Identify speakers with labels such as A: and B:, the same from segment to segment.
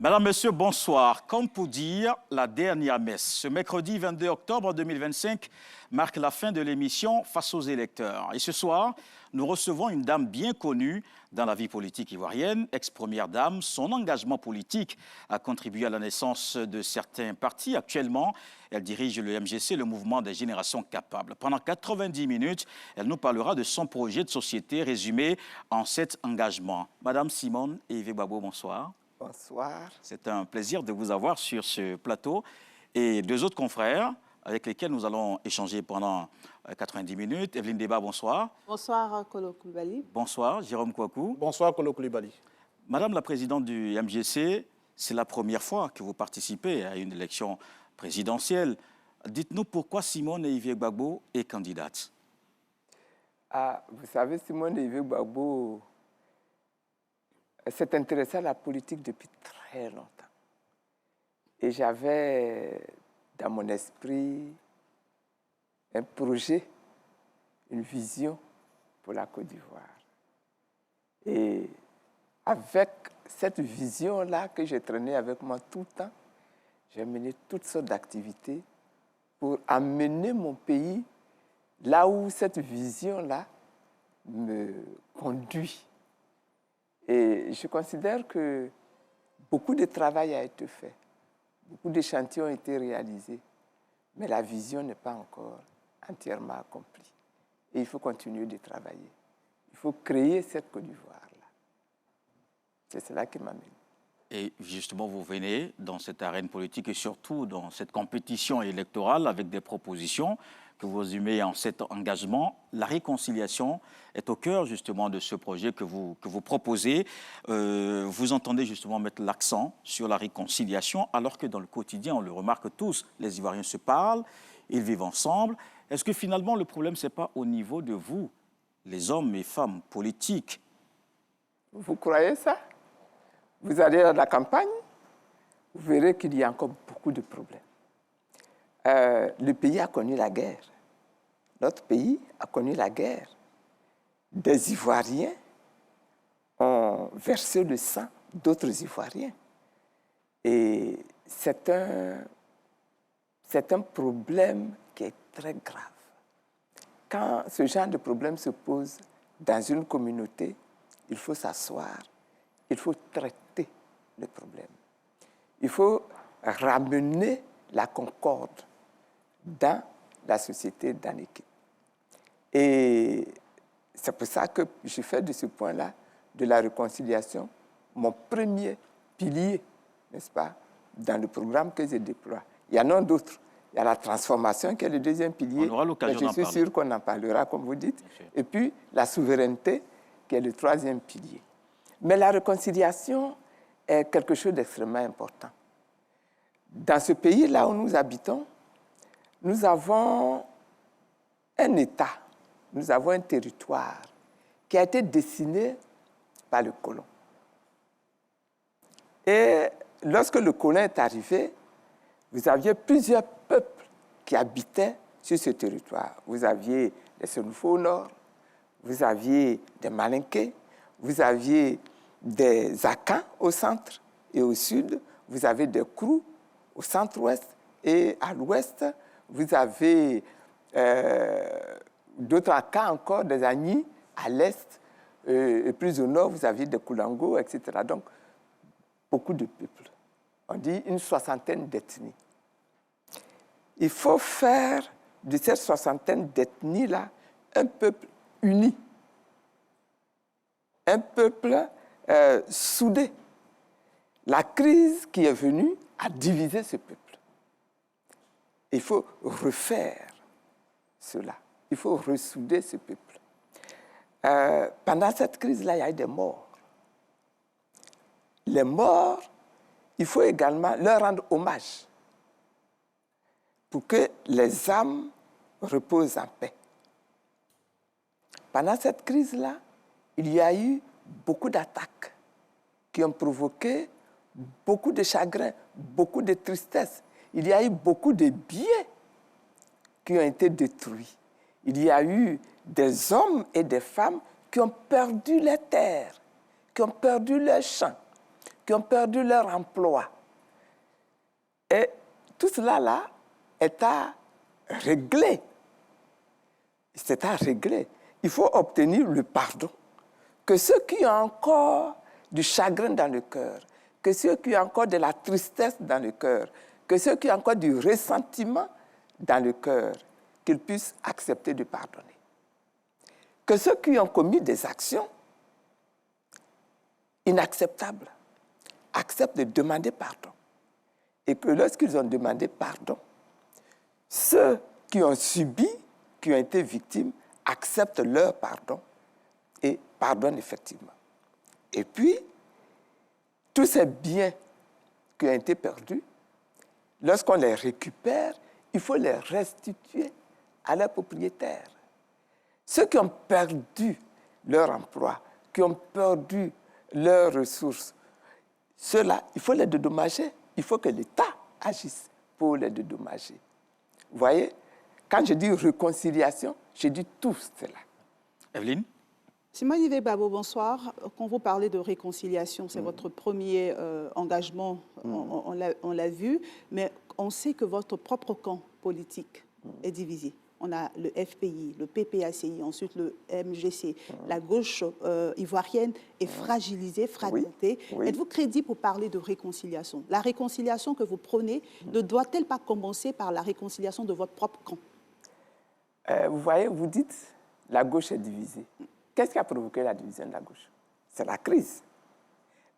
A: Madame, Monsieur, bonsoir. Comme pour dire la dernière messe, ce mercredi 22 octobre 2025 marque la fin de l'émission Face aux électeurs. Et ce soir, nous recevons une dame bien connue dans la vie politique ivoirienne, ex-première dame. Son engagement politique a contribué à la naissance de certains partis. Actuellement, elle dirige le MGC, le mouvement des générations capables. Pendant 90 minutes, elle nous parlera de son projet de société résumé en 7 engagements. Madame Simone et Yves Gbagbo, bonsoir.
B: Bonsoir.
A: C'est un plaisir de vous avoir sur ce plateau et deux autres confrères avec lesquels nous allons échanger pendant 90 minutes. Evelyne Deba, bonsoir.
C: Bonsoir, Kolo Koulibaly.
A: Bonsoir, Jérôme Kouakou.
D: Bonsoir, Kolo Koulibaly.
A: Madame la présidente du MGC, c'est la première fois que vous participez à une élection présidentielle. Dites-nous pourquoi Simone Yves Gbagbo est candidate.
B: Vous savez, Simone Yves Gbagbo s'est intéressé à la politique depuis très longtemps. Et j'avais dans mon esprit un projet, une vision pour la Côte d'Ivoire. Et avec cette vision-là que j'ai traînée avec moi tout le temps, j'ai mené toutes sortes d'activités pour amener mon pays là où cette vision-là me conduit. Et je considère que beaucoup de travail a été fait, beaucoup d'échantillons ont été réalisés, mais la vision n'est pas encore entièrement accomplie. Et il faut continuer de travailler. Il faut créer cette Côte d'Ivoire-là. C'est cela qui m'amène.
A: Et justement, vous venez dans cette arène politique et surtout dans cette compétition électorale avec des propositions que vous résumez en 7 engagements. La réconciliation est au cœur justement de ce projet que vous proposez. Vous entendez justement mettre l'accent sur la réconciliation alors que dans le quotidien, on le remarque tous, les Ivoiriens se parlent, ils vivent ensemble. Est-ce que finalement le problème, ce n'est pas au niveau de vous, les hommes et femmes politiques?
B: Vous croyez ça? Vous allez dans la campagne, vous verrez qu'il y a encore beaucoup de problèmes. Le pays a connu la guerre. Notre pays a connu la guerre. Des Ivoiriens ont versé le sang d'autres Ivoiriens. Et c'est un problème qui est très grave. Quand ce genre de problème se pose dans une communauté, il faut s'asseoir, il faut traiter le problème. Il faut ramener la concorde dans la société, dans l'équipe. Et c'est pour ça que je fais de ce point-là, de la réconciliation, mon premier pilier, n'est-ce pas, dans le programme que je déploie. Il y en a d'autres. Il y a la transformation qui est le deuxième pilier.
A: On aura l'occasion d'en parler.
B: Je suis sûr qu'on en parlera, comme vous dites. Et puis, la souveraineté, qui est le troisième pilier. Mais la réconciliation est quelque chose d'extrêmement important. Dans ce pays-là où nous habitons, nous avons un État, nous avons un territoire qui a été dessiné par le colon. Et lorsque le colon est arrivé, vous aviez plusieurs peuples qui habitaient sur ce territoire. Vous aviez les Sénoufos au nord, vous aviez des Malinqués, vous aviez des Akans au centre et au sud, vous avez des Krous au centre-ouest et à l'ouest, vous avez d'autres Akans encore, des Agnis à l'est, et plus au nord, vous aviez des Koulango, etc. Donc, beaucoup de peuples. On dit une soixantaine d'ethnies. Il faut faire de cette soixantaine d'ethnies-là un peuple uni, un peuple soudé. La crise qui est venue a divisé ce peuple. Il faut refaire cela. Il faut ressouder ce peuple. Pendant cette crise-là, il y a eu des morts. Les morts, il faut également leur rendre hommage pour que les âmes reposent en paix. Pendant cette crise-là, il y a eu beaucoup d'attaques qui ont provoqué beaucoup de chagrin, beaucoup de tristesse. Il y a eu beaucoup de biens qui ont été détruits. Il y a eu des hommes et des femmes qui ont perdu les terres, qui ont perdu leurs champs, qui ont perdu leur emploi. Et tout cela là est à régler. C'est à régler. Il faut obtenir le pardon. Que ceux qui ont encore du chagrin dans le cœur, que ceux qui ont encore de la tristesse dans le cœur, que ceux qui ont encore du ressentiment dans le cœur, qu'ils puissent accepter de pardonner. Que ceux qui ont commis des actions inacceptables acceptent de demander pardon. Et que lorsqu'ils ont demandé pardon, ceux qui ont subi, qui ont été victimes, acceptent leur pardon et pardonnent effectivement. Et puis, tous ces biens qui ont été perdus, lorsqu'on les récupère, il faut les restituer à leurs propriétaires. Ceux qui ont perdu leur emploi, qui ont perdu leurs ressources, ceux-là, il faut les dédommager. Il faut que l'État agisse pour les dédommager. Vous voyez, quand je dis réconciliation, je dis tout cela.
A: Evelyne?
C: Simone Yves Babo, bonsoir. Quand vous parlez de réconciliation, c'est votre premier engagement, on l'a vu, mais on sait que votre propre camp politique est divisé. On a le FPI, le PPACI, ensuite le MGC. La gauche ivoirienne est fragilisée, fragmentée. Oui. Oui. Êtes-vous crédible pour parler de réconciliation? La réconciliation que vous prônez ne doit-elle pas commencer par la réconciliation de votre propre camp?
B: Vous voyez, vous dites la gauche est divisée. Qu'est-ce qui a provoqué la division de la gauche? C'est la crise.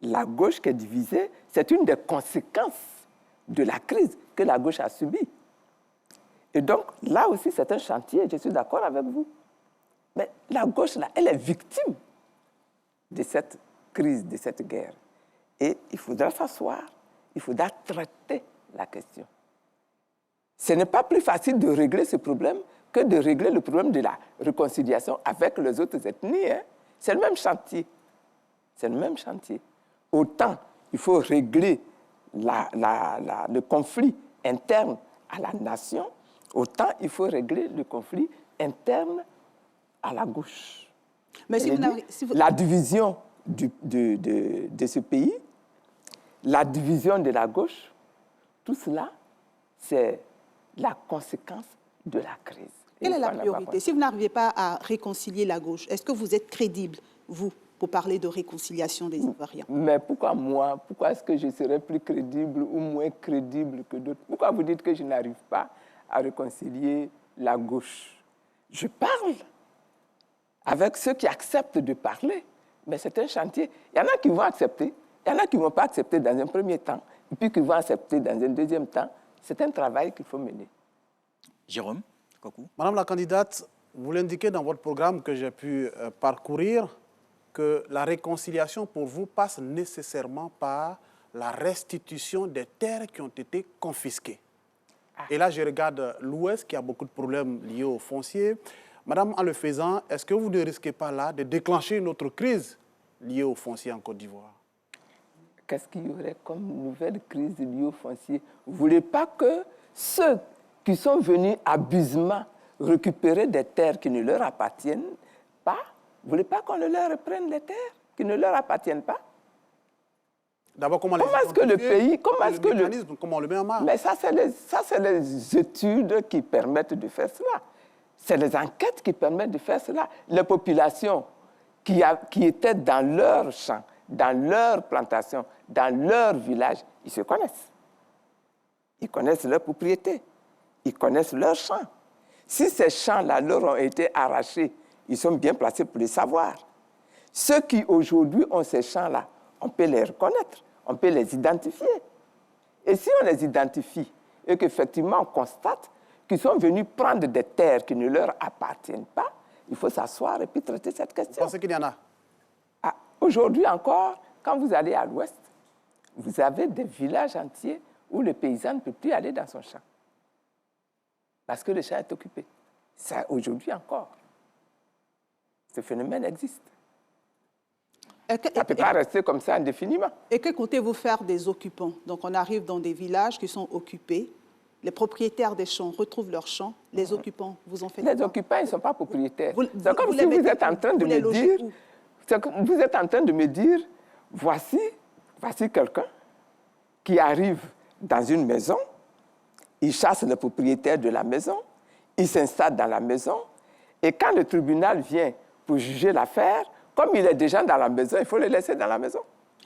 B: La gauche qui est divisée, c'est une des conséquences de la crise que la gauche a subie. Et donc, là aussi, c'est un chantier, je suis d'accord avec vous. Mais la gauche, là, elle est victime de cette crise, de cette guerre. Et il faudra s'asseoir, il faudra traiter la question. Ce n'est pas plus facile de régler ce problème que de régler le problème de la réconciliation avec les autres ethnies. Hein. C'est le même chantier. C'est le même chantier. Autant il faut régler le conflit interne à la nation, autant il faut régler le conflit interne à la gauche. Mais la division de ce pays, la division de la gauche, tout cela, c'est la conséquence de la crise.
C: Quelle est la priorité? Si vous n'arrivez pas à réconcilier la gauche, est-ce que vous êtes crédible, vous, pour parler de réconciliation des Ivoiriens?
B: Mais pourquoi moi? Pourquoi est-ce que je serais plus crédible ou moins crédible que d'autres? Pourquoi vous dites que je n'arrive pas à réconcilier la gauche? Je parle avec ceux qui acceptent de parler, mais c'est un chantier. Il y en a qui vont accepter, il y en a qui ne vont pas accepter dans un premier temps, et puis qui vont accepter dans un deuxième temps. C'est un travail qu'il faut mener.
A: Jérôme, coucou.
D: Madame la candidate, vous l'indiquez dans votre programme que j'ai pu parcourir, que la réconciliation pour vous passe nécessairement par la restitution des terres qui ont été confisquées. Et là, je regarde l'Ouest qui a beaucoup de problèmes liés au foncier. Madame, en le faisant, est-ce que vous ne risquez pas là de déclencher une autre crise liée au foncier en Côte d'Ivoire?
B: Qu'est-ce qu'il y aurait comme nouvelle crise liée au foncier? Vous ne voulez pas que ceux qui sont venus abusivement récupérer des terres qui ne leur appartiennent pas, vous ne voulez pas qu'on leur reprenne les terres qui ne leur appartiennent pas?
D: D'abord, comment
B: est-ce que le pays, comment est-ce que
D: comment on le met en marche?
B: Mais ça, c'est les études qui permettent de faire cela. C'est les enquêtes qui permettent de faire cela. Les populations qui étaient dans leurs champs, dans leurs plantations, dans leur village, ils se connaissent. Ils connaissent leurs propriétés. Ils connaissent leurs champs. Si ces champs-là leur ont été arrachés, ils sont bien placés pour les savoir. Ceux qui aujourd'hui ont ces champs-là, on peut les reconnaître, on peut les identifier. Et si on les identifie et qu'effectivement on constate qu'ils sont venus prendre des terres qui ne leur appartiennent pas, il faut s'asseoir et puis traiter cette question.
D: Vous pensez qu'il y en a?
B: Aujourd'hui encore, quand vous allez à l'ouest, vous avez des villages entiers où le paysan ne peut plus aller dans son champ. Parce que le champ est occupé. Ça, aujourd'hui encore. Ce phénomène existe. Ça ne peut pas rester comme ça indéfiniment.
C: Et que comptez-vous faire des occupants? Donc on arrive dans des villages qui sont occupés. Les propriétaires des champs retrouvent leurs champs. Les occupants, vous en faites quoi?
B: Les occupants, ils ne sont pas propriétaires. C'est comme si vous êtes en train de me dire... Vous êtes en train de me dire, voici voici quelqu'un qui arrive dans une maison, il chasse le propriétaire de la maison, il s'installe dans la maison, et quand le tribunal vient pour juger l'affaire, comme il est déjà dans la maison, il faut le laisser dans la maison.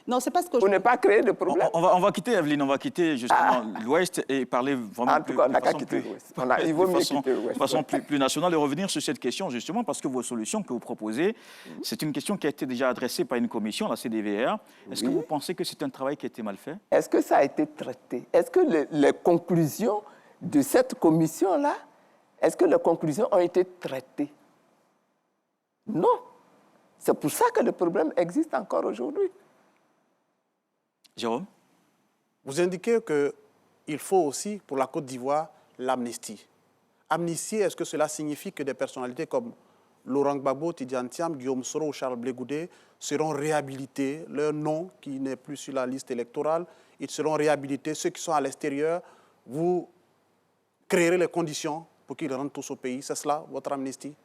C: Non, c'est pas ce que
B: Pour ne pas créer de problème.
A: On va quitter, Evelyne, on va quitter justement l'Ouest et parler vraiment
B: En tout cas, on n'a qu'à quitter l'Ouest. Il vaut mieux quitter l'Ouest.
A: De façon plus nationale et revenir sur cette question justement parce que vos solutions que vous proposez, c'est une question qui a été déjà adressée par une commission, la CDVR. Est-ce que vous pensez que c'est un travail qui a été mal fait?
B: Est-ce que ça a été traité? Est-ce que les conclusions de cette commission-là, est-ce que les conclusions ont été traitées? Non. C'est pour ça que le problème existe encore aujourd'hui.
A: Jérôme?
D: Vous indiquez qu'il faut aussi, pour la Côte d'Ivoire, l'amnistie. Amnistie, est-ce que cela signifie que des personnalités comme Laurent Gbagbo, Tidjane Thiam, Guillaume Soro ou Charles Blé Goudé seront réhabilités, leur nom qui n'est plus sur la liste électorale, ils seront réhabilités, ceux qui sont à l'extérieur, vous créerez les conditions pour qu'ils rentrent tous au pays. C'est cela, votre amnistie?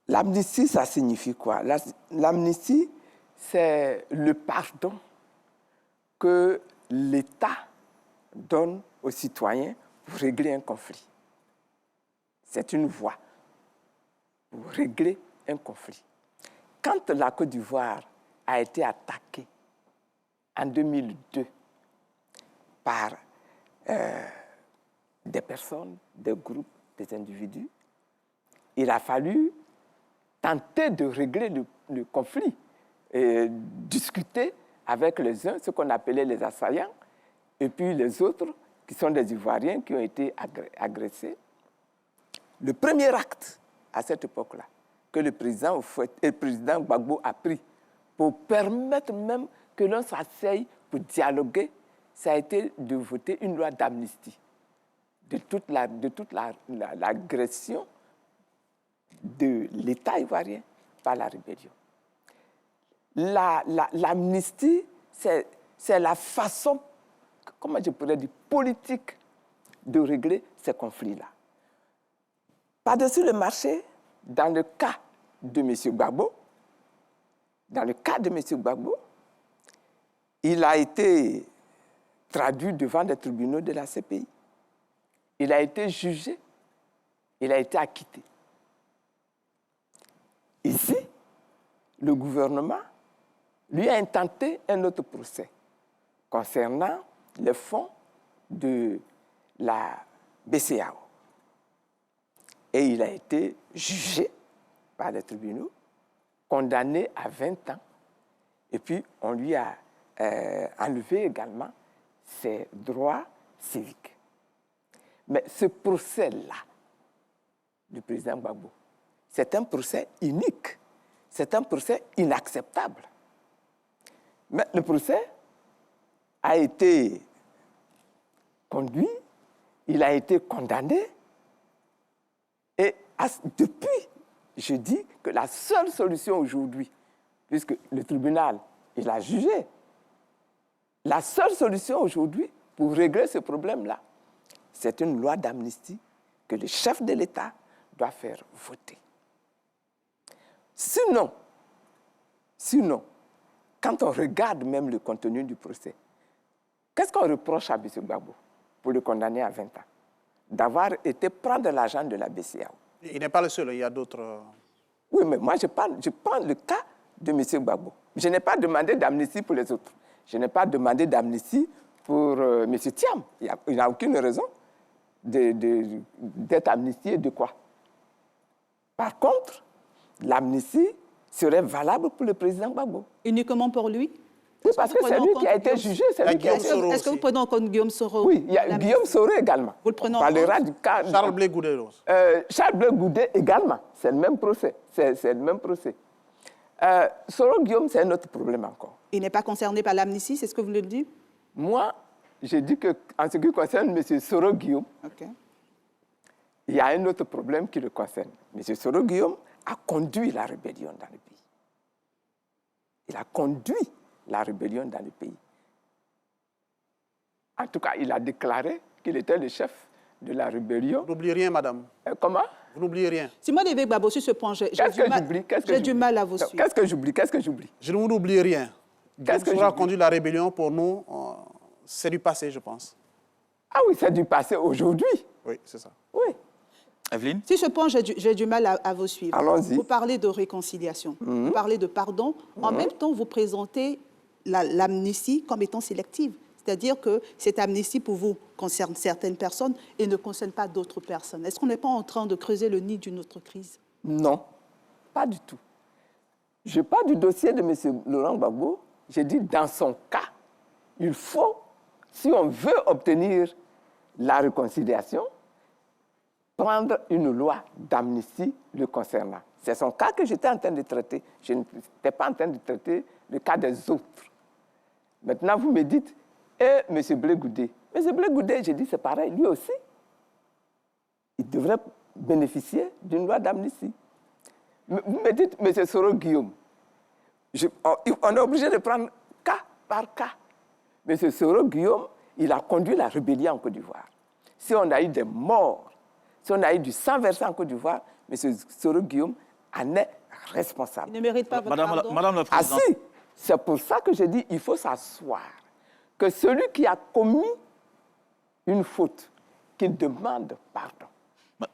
B: L'amnistie, ça signifie quoi? L'amnistie, c'est le pardon que l'État donne aux citoyens pour régler un conflit. C'est une voie pour régler un conflit. Quand la Côte d'Ivoire a été attaquée en 2002 par des personnes, des groupes, des individus, il a fallu tenter de régler le conflit et discuter avec les uns, ce qu'on appelait les assaillants, et puis les autres, qui sont des Ivoiriens qui ont été agressés. Le premier acte, à cette époque-là, que le président Gbagbo a pris pour permettre même que l'on s'asseye pour dialoguer, ça a été de voter une loi d'amnistie de toute l'agression de l'État ivoirien par la rébellion. L'amnistie, c'est la façon, comment je pourrais dire, politique de régler ces conflits-là. Par-dessus le marché, dans le cas de M. Gbagbo, il a été traduit devant les tribunaux de la CPI. Il a été jugé, il a été acquitté. Ici, le gouvernement lui a intenté un autre procès concernant les fonds de la BCEAO. Et il a été jugé par les tribunaux, condamné à 20 ans, et puis on lui a enlevé également ses droits civiques. Mais ce procès-là, du président Gbagbo, c'est un procès unique, c'est un procès inacceptable. Mais le procès a été conduit, il a été condamné, et depuis, je dis que la seule solution aujourd'hui, puisque le tribunal, il a jugé, la seule solution aujourd'hui pour régler ce problème-là, c'est une loi d'amnistie que le chef de l'État doit faire voter. Sinon, quand on regarde même le contenu du procès, qu'est-ce qu'on reproche à M. Gbagbo pour le condamner à 20 ans? D'avoir été prendre l'argent de la BCEAO.
D: Il n'est pas le seul, il y a d'autres...
B: Oui, mais moi, je prends le cas de M. Gbagbo. Je n'ai pas demandé d'amnistie pour les autres. Je n'ai pas demandé d'amnistie pour M. Thiam. Il n'a aucune raison d'être amnistié de quoi? Par contre, l'amnistie serait valable pour le président Gbagbo.
C: Uniquement pour lui?
B: Oui, parce que c'est lui qui a été jugé.
C: Est-ce que vous prenez en compte Guillaume Soro?
B: Oui, il y a Guillaume Soro également.
C: Vous le prenez en
B: compte?
C: Du
B: cas
D: Charles Blé Goudé.
B: Charles Blé Goudé également. C'est le même procès. C'est le même procès. Soro Guillaume, c'est un autre problème encore.
C: Il n'est pas concerné par l'amnistie, c'est ce que vous le dites?
B: Moi, je dis qu'en ce qui concerne M. Soro Guillaume, il y a un autre problème qui le concerne. M. Soro Guillaume a conduit la rébellion dans le pays. Il a conduit la rébellion dans le pays. En tout cas, il a déclaré qu'il était le chef de la rébellion.
D: Vous n'oubliez rien, madame.
B: Comment?
D: Vous n'oubliez rien.
C: Simone Gbagbo, sur ce point, j'ai du mal à vous suivre.
B: Qu'est-ce que j'oublie?
D: Je ne vous oublie rien.
B: Qu'est-ce que
D: Ce qui a conduit la rébellion, pour nous, c'est du passé, je pense.
B: Ah oui, c'est du passé aujourd'hui.
D: Oui, c'est ça.
B: Oui.
A: Evelyne?
C: Si je pense, j'ai du mal à vous suivre.
B: Allons-y.
C: Vous parlez de réconciliation, vous parlez de pardon. En même temps, vous présentez l'amnistie comme étant sélective. C'est-à-dire que cette amnistie, pour vous, concerne certaines personnes et ne concerne pas d'autres personnes. Est-ce qu'on n'est pas en train de creuser le nid d'une autre crise?
B: Non, pas du tout. Je parle du dossier de M. Laurent Gbagbo. J'ai dit, dans son cas, il faut, si on veut obtenir la réconciliation, prendre une loi d'amnistie le concernant. C'est son cas que j'étais en train de traiter. Je n'étais pas en train de traiter le cas des autres. Maintenant, vous me dites, et M. Blé Goudé. M. Blé Goudé, j'ai dit, c'est pareil, lui aussi. Il devrait bénéficier d'une loi d'amnistie. Vous me dites, M. Soro Guillaume. On est obligé de prendre cas par cas. M. Soro Guillaume, il a conduit la rébellion en Côte d'Ivoire. Si on a eu des morts, si on a eu du sang versé en Côte d'Ivoire, M. Soro Guillaume en est responsable.
C: Il ne mérite pas votre pardon?
A: Madame la
B: Ah
A: Présidente.
B: si, c'est pour ça que je dis qu'il faut s'asseoir. Que celui qui a commis une faute, qu'il demande pardon.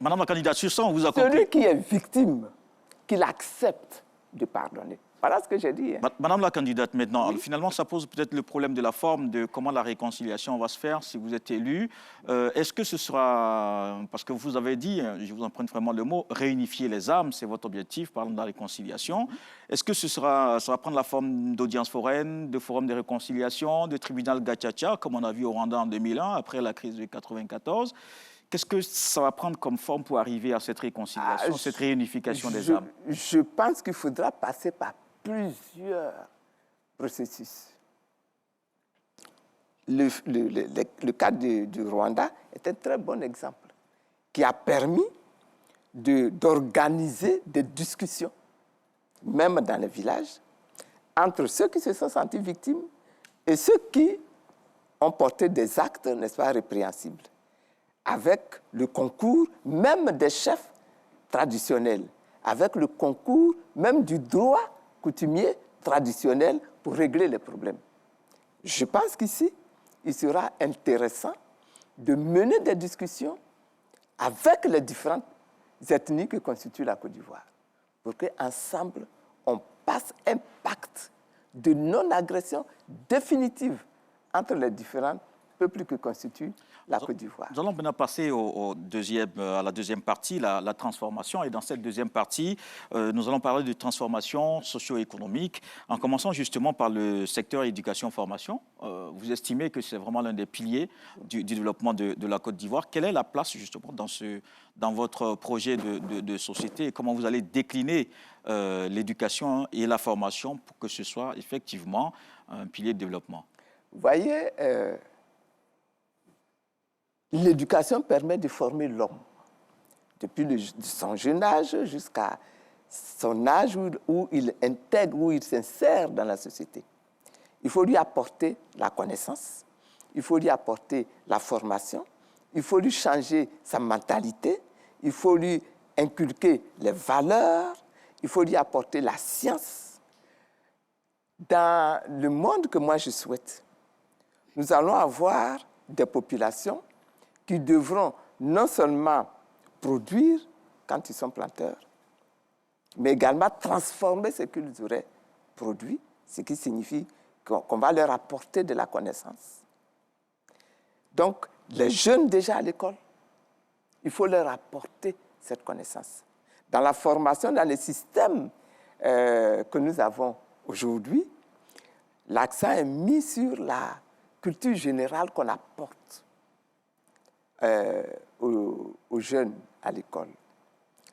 A: Madame la candidate, sur ça, on vous a compris.
B: Celui qui est victime, qu'il accepte de pardonner. Voilà ce que j'ai dit. Hein.
A: Madame la candidate, maintenant, finalement, ça pose peut-être le problème de la forme, de comment la réconciliation va se faire si vous êtes élu. Est-ce que ce sera, parce que vous avez dit, je vous emprunte vraiment le mot, réunifier les âmes, c'est votre objectif, parlant de la réconciliation. Est-ce que ça va prendre la forme d'audience foraine, de forum de réconciliation, de tribunal Gachacha, comme on a vu au Rwanda en 2001, après la crise de 1994 ? Qu'est-ce que ça va prendre comme forme pour arriver à cette réconciliation, cette réunification des âmes?
B: Je pense qu'il faudra passer par plusieurs processus. Le cas du Rwanda est un très bon exemple qui a permis d'organiser des discussions, même dans les villages, entre ceux qui se sont sentis victimes et ceux qui ont porté des actes, n'est-ce pas, répréhensibles, avec le concours même des chefs traditionnels, avec le concours même du droit coutumier traditionnel pour régler les problèmes. Je pense qu'ici, il sera intéressant de mener des discussions avec les différentes ethnies que constitue la Côte d'Ivoire, pour qu'ensemble, on passe un pacte de non-agression définitive entre les différents peuples que constitue la Côte d'Ivoire.
A: Nous allons maintenant passer à la deuxième partie, la transformation. Et dans cette deuxième partie, nous allons parler de transformation socio-économique, en commençant justement par le secteur éducation-formation. Vous estimez que c'est vraiment l'un des piliers du développement de la Côte d'Ivoire. Quelle est la place justement dans votre projet de société et comment vous allez décliner l'éducation et la formation pour que ce soit effectivement un pilier de développement?
B: Vous voyez, l'éducation permet de former l'homme, depuis son jeune âge jusqu'à son âge où il intègre, où il s'insère dans la société. Il faut lui apporter la connaissance, il faut lui apporter la formation, il faut lui changer sa mentalité, il faut lui inculquer les valeurs, il faut lui apporter la science. Dans le monde que moi je souhaite, nous allons avoir des populations qui devront non seulement produire quand ils sont planteurs, mais également transformer ce qu'ils auraient produit, ce qui signifie qu'on va leur apporter de la connaissance. Donc, les jeunes déjà à l'école, il faut leur apporter cette connaissance. Dans la formation, dans les systèmes que nous avons aujourd'hui, l'accent est mis sur la culture générale qu'on apporte aux jeunes à l'école.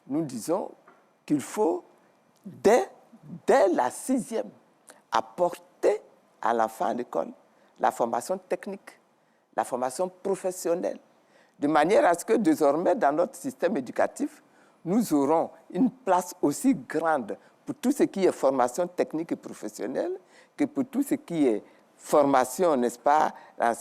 B: Nous disons qu'il faut, dès la 6e, apporter à l'enfant à l'école la formation technique, la formation professionnelle, de manière à ce que désormais, dans notre système éducatif, nous aurons une place aussi grande pour tout ce qui est formation technique et professionnelle que pour tout ce qui est formation, n'est-ce pas, à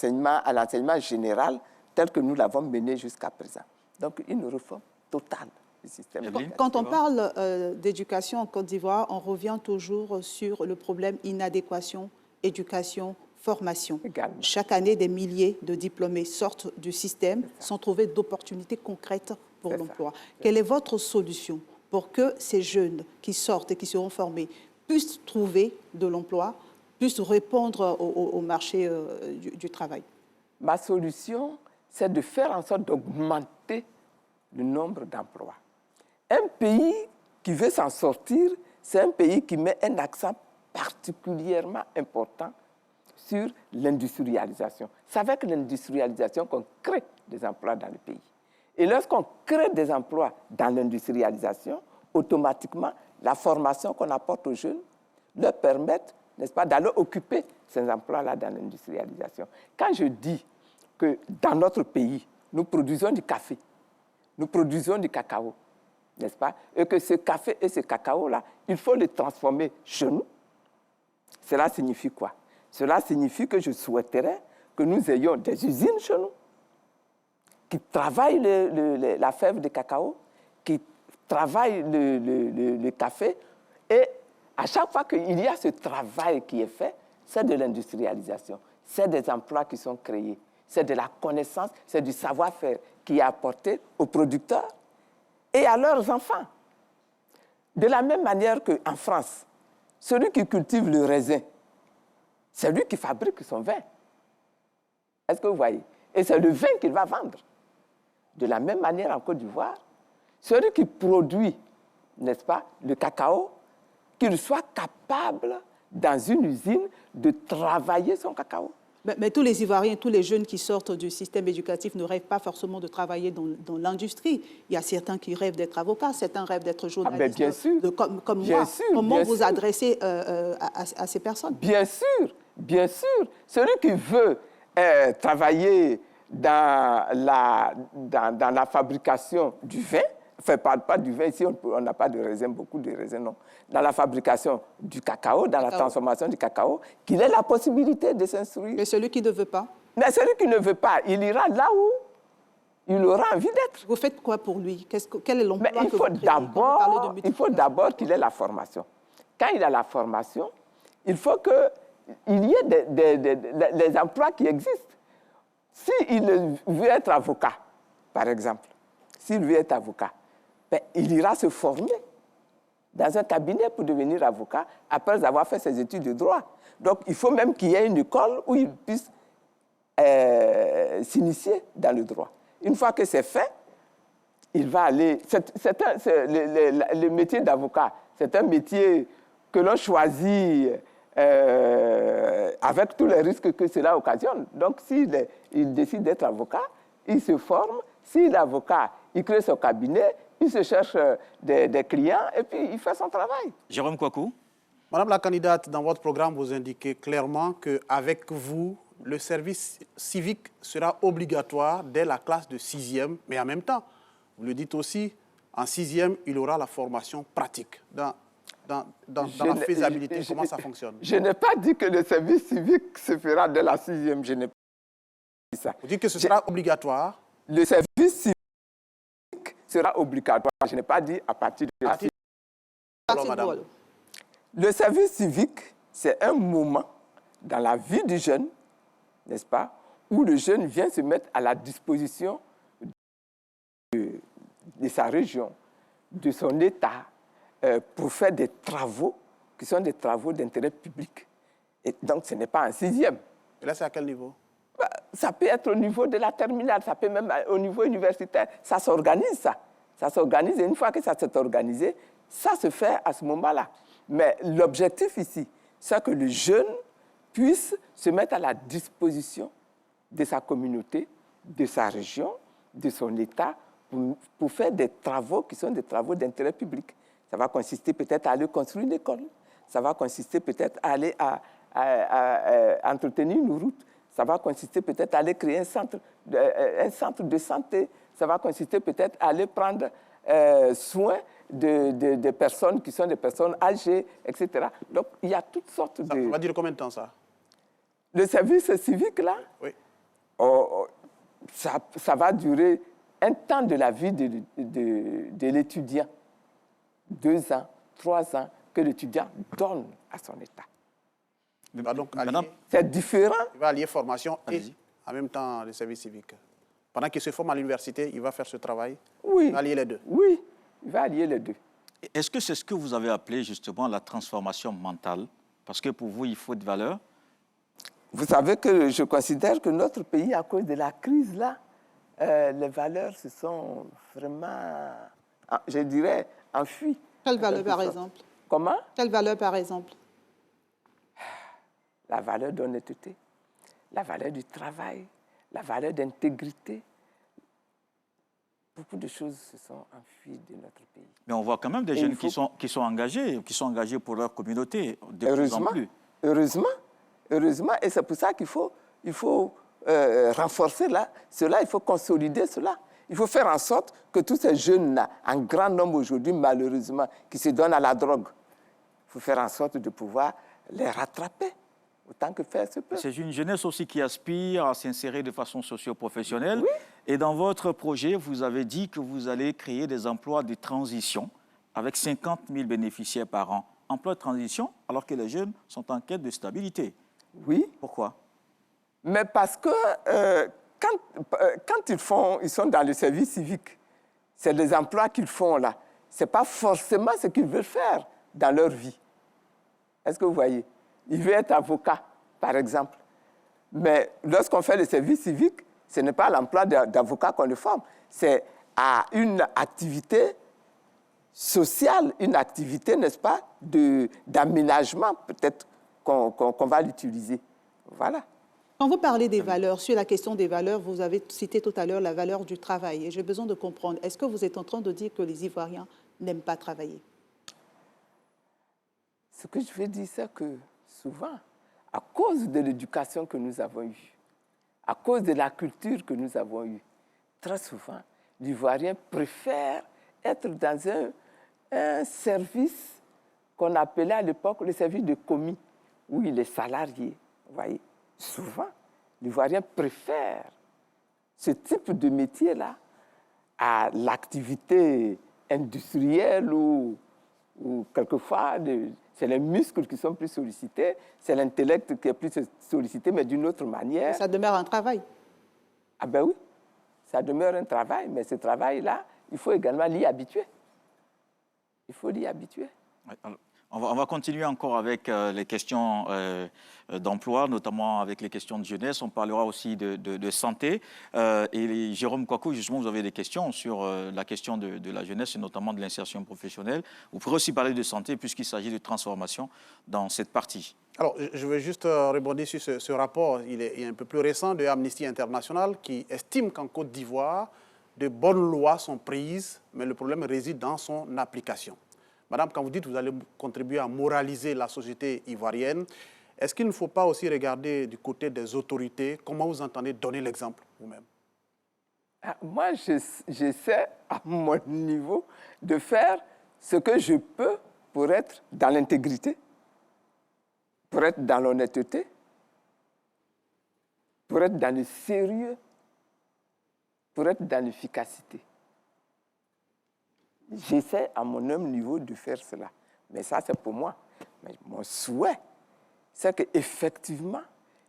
B: l'enseignement général, tel que nous l'avons mené jusqu'à présent. Donc, une réforme totale du système éducatif.
C: Quand on parle d'éducation en Côte d'Ivoire, on revient toujours sur le problème inadéquation éducation, formation.
B: Également.
C: Chaque année, des milliers de diplômés sortent du système sans trouver d'opportunités concrètes pour l'emploi. Quelle est votre solution pour que ces jeunes qui sortent et qui seront formés puissent trouver de l'emploi, puissent répondre au marché du travail?
B: Ma solution, c'est de faire en sorte d'augmenter le nombre d'emplois. Un pays qui veut s'en sortir, c'est un pays qui met un accent particulièrement important sur l'industrialisation. C'est avec l'industrialisation qu'on crée des emplois dans le pays. Et lorsqu'on crée des emplois dans l'industrialisation, automatiquement, la formation qu'on apporte aux jeunes leur permet, n'est-ce pas, d'aller occuper ces emplois-là dans l'industrialisation. Quand je dis que dans notre pays, nous produisons du café, nous produisons du cacao, n'est-ce pas, et que ce café et ce cacao-là, il faut les transformer chez nous, cela signifie quoi? Cela signifie que je souhaiterais que nous ayons des usines chez nous qui travaillent la fève de cacao, qui travaillent le café, et à chaque fois qu'il y a ce travail qui est fait, c'est de l'industrialisation, c'est des emplois qui sont créés, c'est de la connaissance, c'est du savoir-faire qui est apporté aux producteurs et à leurs enfants. De la même manière qu'en France, celui qui cultive le raisin, c'est lui qui fabrique son vin. Est-ce que vous voyez? Et c'est le vin qu'il va vendre. De la même manière en Côte d'Ivoire, celui qui produit, n'est-ce pas, le cacao, qu'il soit capable, dans une usine, de travailler son cacao.
C: Mais tous les Ivoiriens, tous les jeunes qui sortent du système éducatif ne rêvent pas forcément de travailler dans l'industrie. Il y a certains qui rêvent d'être avocats, certains rêvent d'être journalistes,
B: bien sûr.
C: Comme
B: Bien
C: moi.
B: sûr,
C: Comment
B: bien
C: vous
B: sûr.
C: adressez à ces personnes?
B: Bien sûr, bien sûr. Celui qui veut travailler dans la fabrication du vin, enfin, pas du vin, ici on n'a pas de raisin, beaucoup de raisins, non. Dans la fabrication du cacao, dans la transformation du cacao, qu'il ait la possibilité de s'instruire.
C: Mais celui qui ne veut pas?
B: Mais celui qui ne veut pas, il ira là où il aura envie d'être.
C: Vous faites quoi pour lui? Quel est l'emploi
B: Mais
C: que vous créez?
B: il faut d'abord qu'il ait la formation. Quand il a la formation, il faut qu'il y ait les emplois qui existent. S'il veut être avocat, par exemple, s'il veut être avocat, ben, il ira se former dans un cabinet pour devenir avocat après avoir fait ses études de droit. Donc, il faut même qu'il y ait une école où il puisse s'initier dans le droit. Une fois que c'est fait, il va aller... le métier d'avocat, c'est un métier que l'on choisit avec tous les risques que cela occasionne. Donc, s'il décide d'être avocat, il se forme. S'il est avocat, il crée son cabinet, il se cherche des clients et puis il fait son travail.
A: Jérôme Kouakou.
D: Madame la candidate, dans votre programme, vous indiquez clairement qu'avec vous, le service civique sera obligatoire dès la classe de 6e, mais en même temps, vous le dites aussi, en 6e, il aura la formation pratique dans la faisabilité, comment ça fonctionne.
B: Je n'ai pas dit que le service civique se fera dès la 6e, je n'ai pas dit ça.
D: Vous dites que ce sera obligatoire?
B: Le service civique sera obligatoire, je n'ai pas dit à partir de la 6e.
D: Alors, madame.
B: Le service civique, c'est un moment dans la vie du jeune, n'est-ce pas, où le jeune vient se mettre à la disposition de sa région, de son État, pour faire des travaux qui sont des travaux d'intérêt public. Et donc, ce n'est pas en 6e.
D: Et là, c'est à quel niveau?
B: Ça peut être au niveau de la terminale, ça peut même au niveau universitaire. Ça s'organise, ça. Ça s'organise, et une fois que ça s'est organisé, ça se fait à ce moment-là. Mais l'objectif ici, c'est que le jeune puisse se mettre à la disposition de sa communauté, de sa région, de son État, pour faire des travaux qui sont des travaux d'intérêt public. Ça va consister peut-être à aller construire une école, ça va consister peut-être à aller à entretenir une route, ça va consister peut-être à aller créer un centre de santé, ça va consister peut-être à aller prendre soin des personnes qui sont des personnes âgées, etc. Donc, il y a toutes sortes de...
D: Ça va durer combien de temps, ça?
B: Le service civique, là,
D: oui.
B: Ça va durer un temps de la vie de l'étudiant. 2 ans, 3 ans, que l'étudiant donne à son État.
D: Il va donc allier,
A: Madame,
B: C'est différent.
D: il va allier formation et
A: Allez-y.
D: en même temps le service civique. Pendant qu'il se forme à l'université, il va faire ce travail.
B: Oui.
D: Il va allier les deux.
B: Oui, il va allier les deux.
A: est-ce que c'est ce que vous avez appelé justement la transformation mentale? Parce que pour vous, il faut de valeur.
B: Vous savez que je considère que notre pays, à cause de la crise, là, les valeurs se sont vraiment, je dirais, enfuies.
C: Quelle valeur,
B: En quelque
C: par
B: sorte.
C: exemple?
B: Comment?
C: Quelle valeur, par exemple?
B: La valeur d'honnêteté, la valeur du travail, la valeur d'intégrité. Beaucoup de choses se sont enfuies de notre pays.
A: Mais on voit quand même des
B: Et
A: jeunes
B: il faut-
A: qui sont engagés pour leur communauté, de plus en
B: Heureusement,
A: plus.
B: heureusement, et c'est pour ça qu'il faut renforcer cela, il faut consolider cela. Il faut faire en sorte que tous ces jeunes-là, en grand nombre aujourd'hui, malheureusement, qui se donnent à la drogue, il faut faire en sorte de pouvoir les rattraper autant que faire se peut.
A: C'est une jeunesse aussi qui aspire à s'insérer de façon socio-professionnelle. Et dans votre projet, vous avez dit que vous allez créer des emplois de transition avec 50 000 bénéficiaires par an. Emplois de transition alors que les jeunes sont en quête de stabilité.
B: Oui,
A: Pourquoi?
B: mais parce que quand ils sont dans le service civique, c'est les emplois qu'ils font là. Ce n'est pas forcément ce qu'ils veulent faire dans leur vie. Est-ce que vous voyez? Ils veulent être avocat, par exemple. Mais lorsqu'on fait le service civique, ce n'est pas l'emploi d'avocat qu'on le forme, c'est à une activité sociale, une activité, n'est-ce pas, d'aménagement peut-être qu'on va l'utiliser. Voilà.
C: Quand vous parlez des valeurs, sur la question des valeurs, vous avez cité tout à l'heure la valeur du travail. Et j'ai besoin de comprendre, est-ce que vous êtes en train de dire que les Ivoiriens n'aiment pas travailler?
B: Ce que je veux dire, c'est que souvent, à cause de l'éducation que nous avons eue, à cause de la culture que nous avons eue, très souvent, l'Ivoirien préfère être dans un service qu'on appelait à l'époque le service de commis, où il est salarié. Vous voyez, souvent, l'Ivoirien préfère ce type de métier-là à l'activité industrielle ou quelquefois, c'est les muscles qui sont plus sollicités, c'est l'intellect qui est plus sollicité, mais d'une autre manière.
C: Ça demeure un travail.
B: Ah ben oui, ça demeure un travail, mais ce travail-là, il faut également l'y habituer. Il faut l'y habituer.
A: Ouais, alors, on va continuer encore avec les questions d'emploi, notamment avec les questions de jeunesse. On parlera aussi de santé. Jérôme Kouakou, justement, vous avez des questions sur la question de la jeunesse et notamment de l'insertion professionnelle. Vous pourrez aussi parler de santé puisqu'il s'agit de transformation dans cette partie.
D: Alors, je veux juste rebondir sur ce rapport. Il est un peu plus récent de Amnesty International qui estime qu'en Côte d'Ivoire, de bonnes lois sont prises, mais le problème réside dans son application. Madame, quand vous dites que vous allez contribuer à moraliser la société ivoirienne, est-ce qu'il ne faut pas aussi regarder du côté des autorités? Comment vous entendez donner l'exemple vous-même?
B: Moi, j'essaie, à mon niveau, de faire ce que je peux pour être dans l'intégrité, pour être dans l'honnêteté, pour être dans le sérieux, pour être dans l'efficacité. J'essaie à mon humble niveau de faire cela. Mais ça, c'est pour moi. Mais mon souhait, c'est qu'effectivement,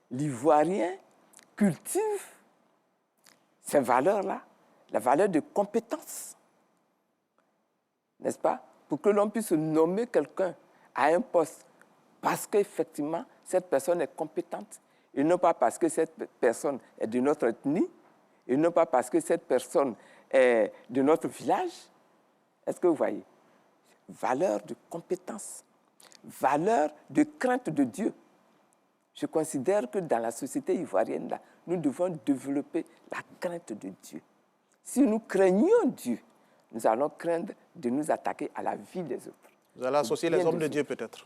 B: l'Ivoirien cultive ces valeurs-là, la valeur de compétence, n'est-ce pas? Pour que l'on puisse nommer quelqu'un à un poste parce qu'effectivement, cette personne est compétente, et non pas parce que cette personne est de notre ethnie, et non pas parce que cette personne est de notre village. Est-ce que vous voyez? Valeur de compétence, valeur de crainte de Dieu. Je considère que dans la société ivoirienne, là, nous devons développer la crainte de Dieu. Si nous craignons Dieu, nous allons craindre de nous attaquer à la vie des autres.
D: Vous allez associer les hommes de Dieu peut-être?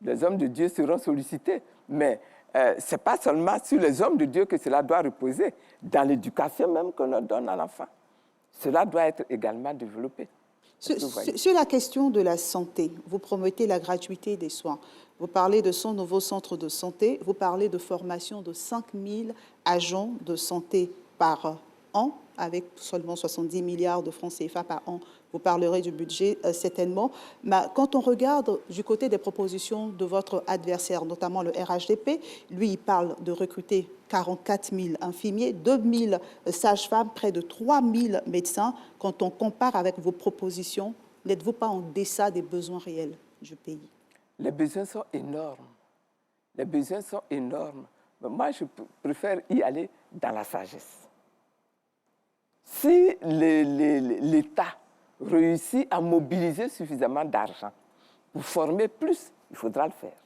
B: Les hommes de Dieu seront sollicités, mais ce n'est pas seulement sur les hommes de Dieu que cela doit reposer. Dans l'éducation même que l'on donne à l'enfant, cela doit être également développé.
C: Sur la question de la santé, vous promettez la gratuité des soins. Vous parlez de 100 nouveaux centres de santé. Vous parlez de formation de 5 000 agents de santé par an. avec seulement 70 milliards de francs CFA par an. Vous parlerez du budget certainement. Mais quand on regarde du côté des propositions de votre adversaire, notamment le RHDP, lui, il parle de recruter 44 000 infirmiers, 2 000 sages-femmes, près de 3 000 médecins. Quand on compare avec vos propositions, n'êtes-vous pas en deçà des besoins réels du pays?
B: Les besoins sont énormes. Les besoins sont énormes. Mais moi, je préfère y aller dans la sagesse. Si l'État réussit à mobiliser suffisamment d'argent pour former plus, il faudra le faire.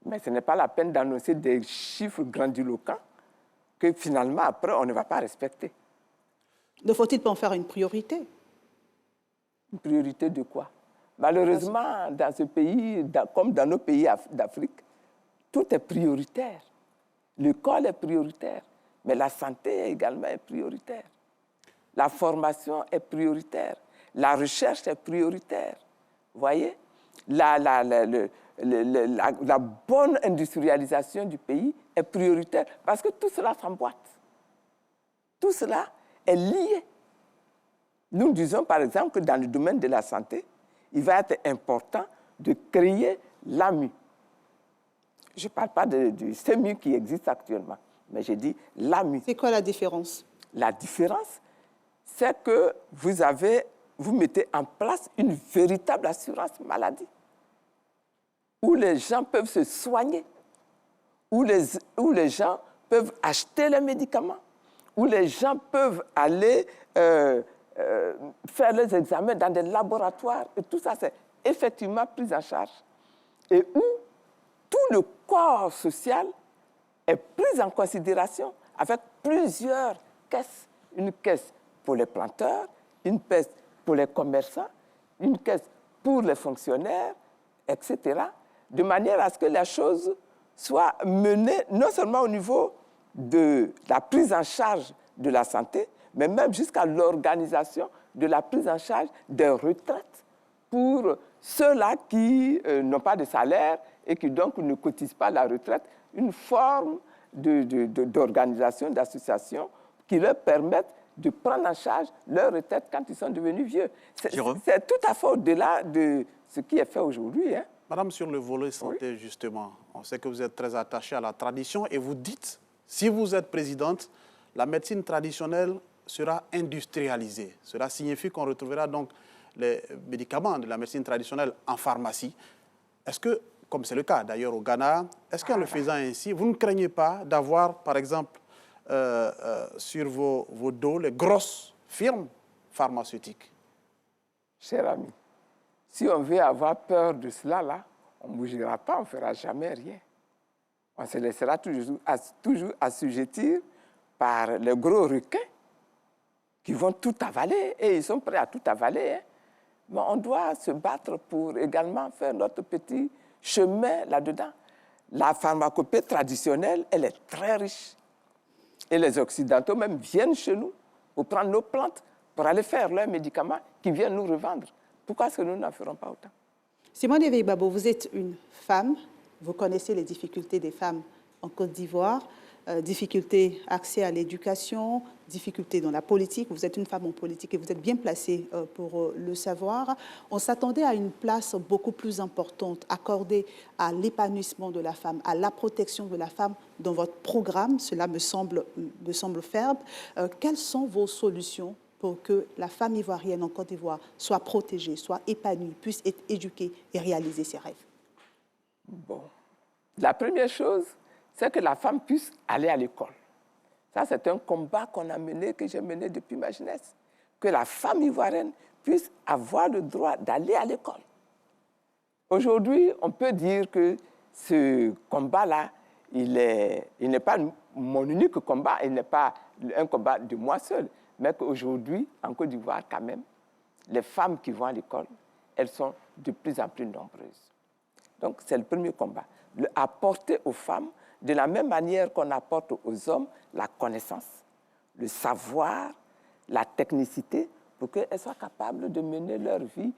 B: Mais ce n'est pas la peine d'annoncer des chiffres grandiloquents que finalement, après, on ne va pas respecter.
C: Ne faut-il pas en faire une priorité?
B: Une priorité de quoi? Malheureusement, dans ce pays, comme dans nos pays d'Afrique, tout est prioritaire. L'école est prioritaire, mais la santé également est prioritaire. La formation est prioritaire. La recherche est prioritaire. Vous voyez? La bonne industrialisation du pays est prioritaire parce que tout cela s'emboîte. Tout cela est lié. Nous disons par exemple que dans le domaine de la santé, il va être important de créer l'AMU. Je ne parle pas du SEMU qui existe actuellement, mais je dis l'AMU.
C: C'est quoi la différence?
B: La différence, c'est que vous mettez en place une véritable assurance maladie, où les gens peuvent se soigner, où les gens peuvent acheter les médicaments, où les gens peuvent aller faire les examens dans des laboratoires. Et tout ça, c'est effectivement pris en charge. Et où tout le corps social est pris en considération avec plusieurs caisses. Une caisse pour les planteurs, une caisse pour les commerçants, une caisse pour les fonctionnaires, etc. De manière à ce que la chose soit menée non seulement au niveau de la prise en charge de la santé, mais même jusqu'à l'organisation de la prise en charge des retraites pour ceux-là qui n'ont pas de salaire et qui donc ne cotisent pas la retraite, une forme d'organisation, d'association qui leur permettent de prendre en charge leur retraite quand ils sont devenus vieux. C'est tout à fait au-delà de ce qui est fait aujourd'hui. Hein.
D: Madame, sur le volet santé, justement, on sait que vous êtes très attachée à la tradition et vous dites, si vous êtes présidente, la médecine traditionnelle sera industrialisée. Cela signifie qu'on retrouvera donc les médicaments de la médecine traditionnelle en pharmacie. Est-ce que, comme c'est le cas d'ailleurs au Ghana, est-ce qu'en le faisant ainsi, vous ne craignez pas d'avoir, par exemple, sur vos dos, les grosses firmes pharmaceutiques?
B: Cher ami, si on veut avoir peur de cela, là, on ne bougera pas, on ne fera jamais rien. On se laissera toujours assujettir par les gros requins qui vont tout avaler, et ils sont prêts à tout avaler. Hein. Mais on doit se battre pour également faire notre petit chemin là-dedans. La pharmacopée traditionnelle, elle est très riche. Et les Occidentaux même viennent chez nous pour prendre nos plantes, pour aller faire leurs médicaments qui viennent nous revendre. Pourquoi est-ce que nous n'en ferons pas autant?
C: Simone Eveille-Babo, vous êtes une femme, vous connaissez les difficultés des femmes en Côte d'Ivoire, difficultés accès à l'éducation, difficultés dans la politique. Vous êtes une femme en politique et vous êtes bien placée pour le savoir. On s'attendait à une place beaucoup plus importante accordée à l'épanouissement de la femme, à la protection de la femme dans votre programme. Cela me semble ferme. Quelles sont vos solutions pour que la femme ivoirienne en Côte d'Ivoire soit protégée, soit épanouie, puisse être éduquée et réaliser ses rêves?
B: Bon, la première chose, c'est que la femme puisse aller à l'école. Ça, c'est un combat qu'on a mené, que j'ai mené depuis ma jeunesse. Que la femme ivoirienne puisse avoir le droit d'aller à l'école. Aujourd'hui, on peut dire que ce combat-là, il n'est pas mon unique combat, il n'est pas un combat de moi seul, mais qu'aujourd'hui, en Côte d'Ivoire, quand même, les femmes qui vont à l'école, elles sont de plus en plus nombreuses. Donc, c'est le premier combat. Apporter aux femmes, de la même manière qu'on apporte aux hommes, la connaissance, le savoir, la technicité, pour qu'elles soient capables de mener leur vie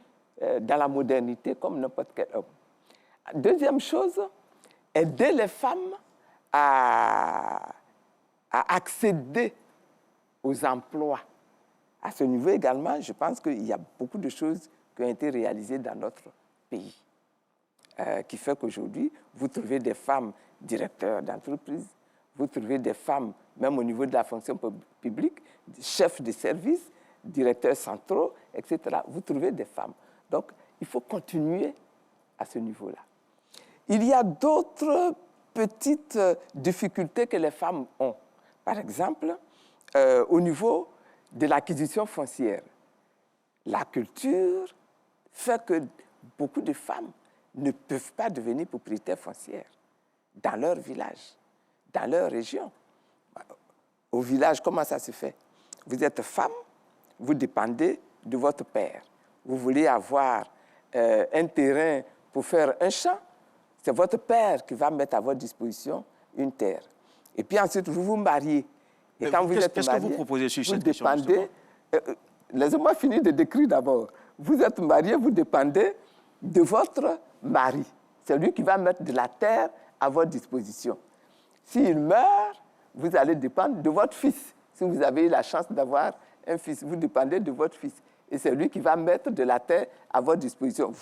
B: dans la modernité comme n'importe quel homme. Deuxième chose, aider les femmes à accéder aux emplois. À ce niveau également, je pense qu'il y a beaucoup de choses qui ont été réalisées dans notre pays, qui fait qu'aujourd'hui, vous trouvez des femmes directeurs d'entreprise, vous trouvez des femmes, même au niveau de la fonction publique, chefs de service, directeurs centraux, etc. Vous trouvez des femmes. Donc, il faut continuer à ce niveau-là. Il y a d'autres petites difficultés que les femmes ont. Par exemple, au niveau de l'acquisition foncière. La culture fait que beaucoup de femmes ne peuvent pas devenir propriétaires foncières dans leur village, dans leur région. Au village, comment ça se fait? Vous êtes femme, vous dépendez de votre père. Vous voulez avoir un terrain pour faire un champ, c'est votre père qui va mettre à votre disposition une terre. Et puis ensuite, vous vous mariez. Et quand vous êtes marié,
A: qu'est-ce que vous proposez sur cette question?
B: Laissez-moi finir de décrire d'abord. Vous êtes marié, vous dépendez de votre mari. C'est lui qui va mettre de la terre à votre disposition. S'il meurt, vous allez dépendre de votre fils. Si vous avez eu la chance d'avoir un fils, vous dépendez de votre fils. Et c'est lui qui va mettre de la terre à votre disposition.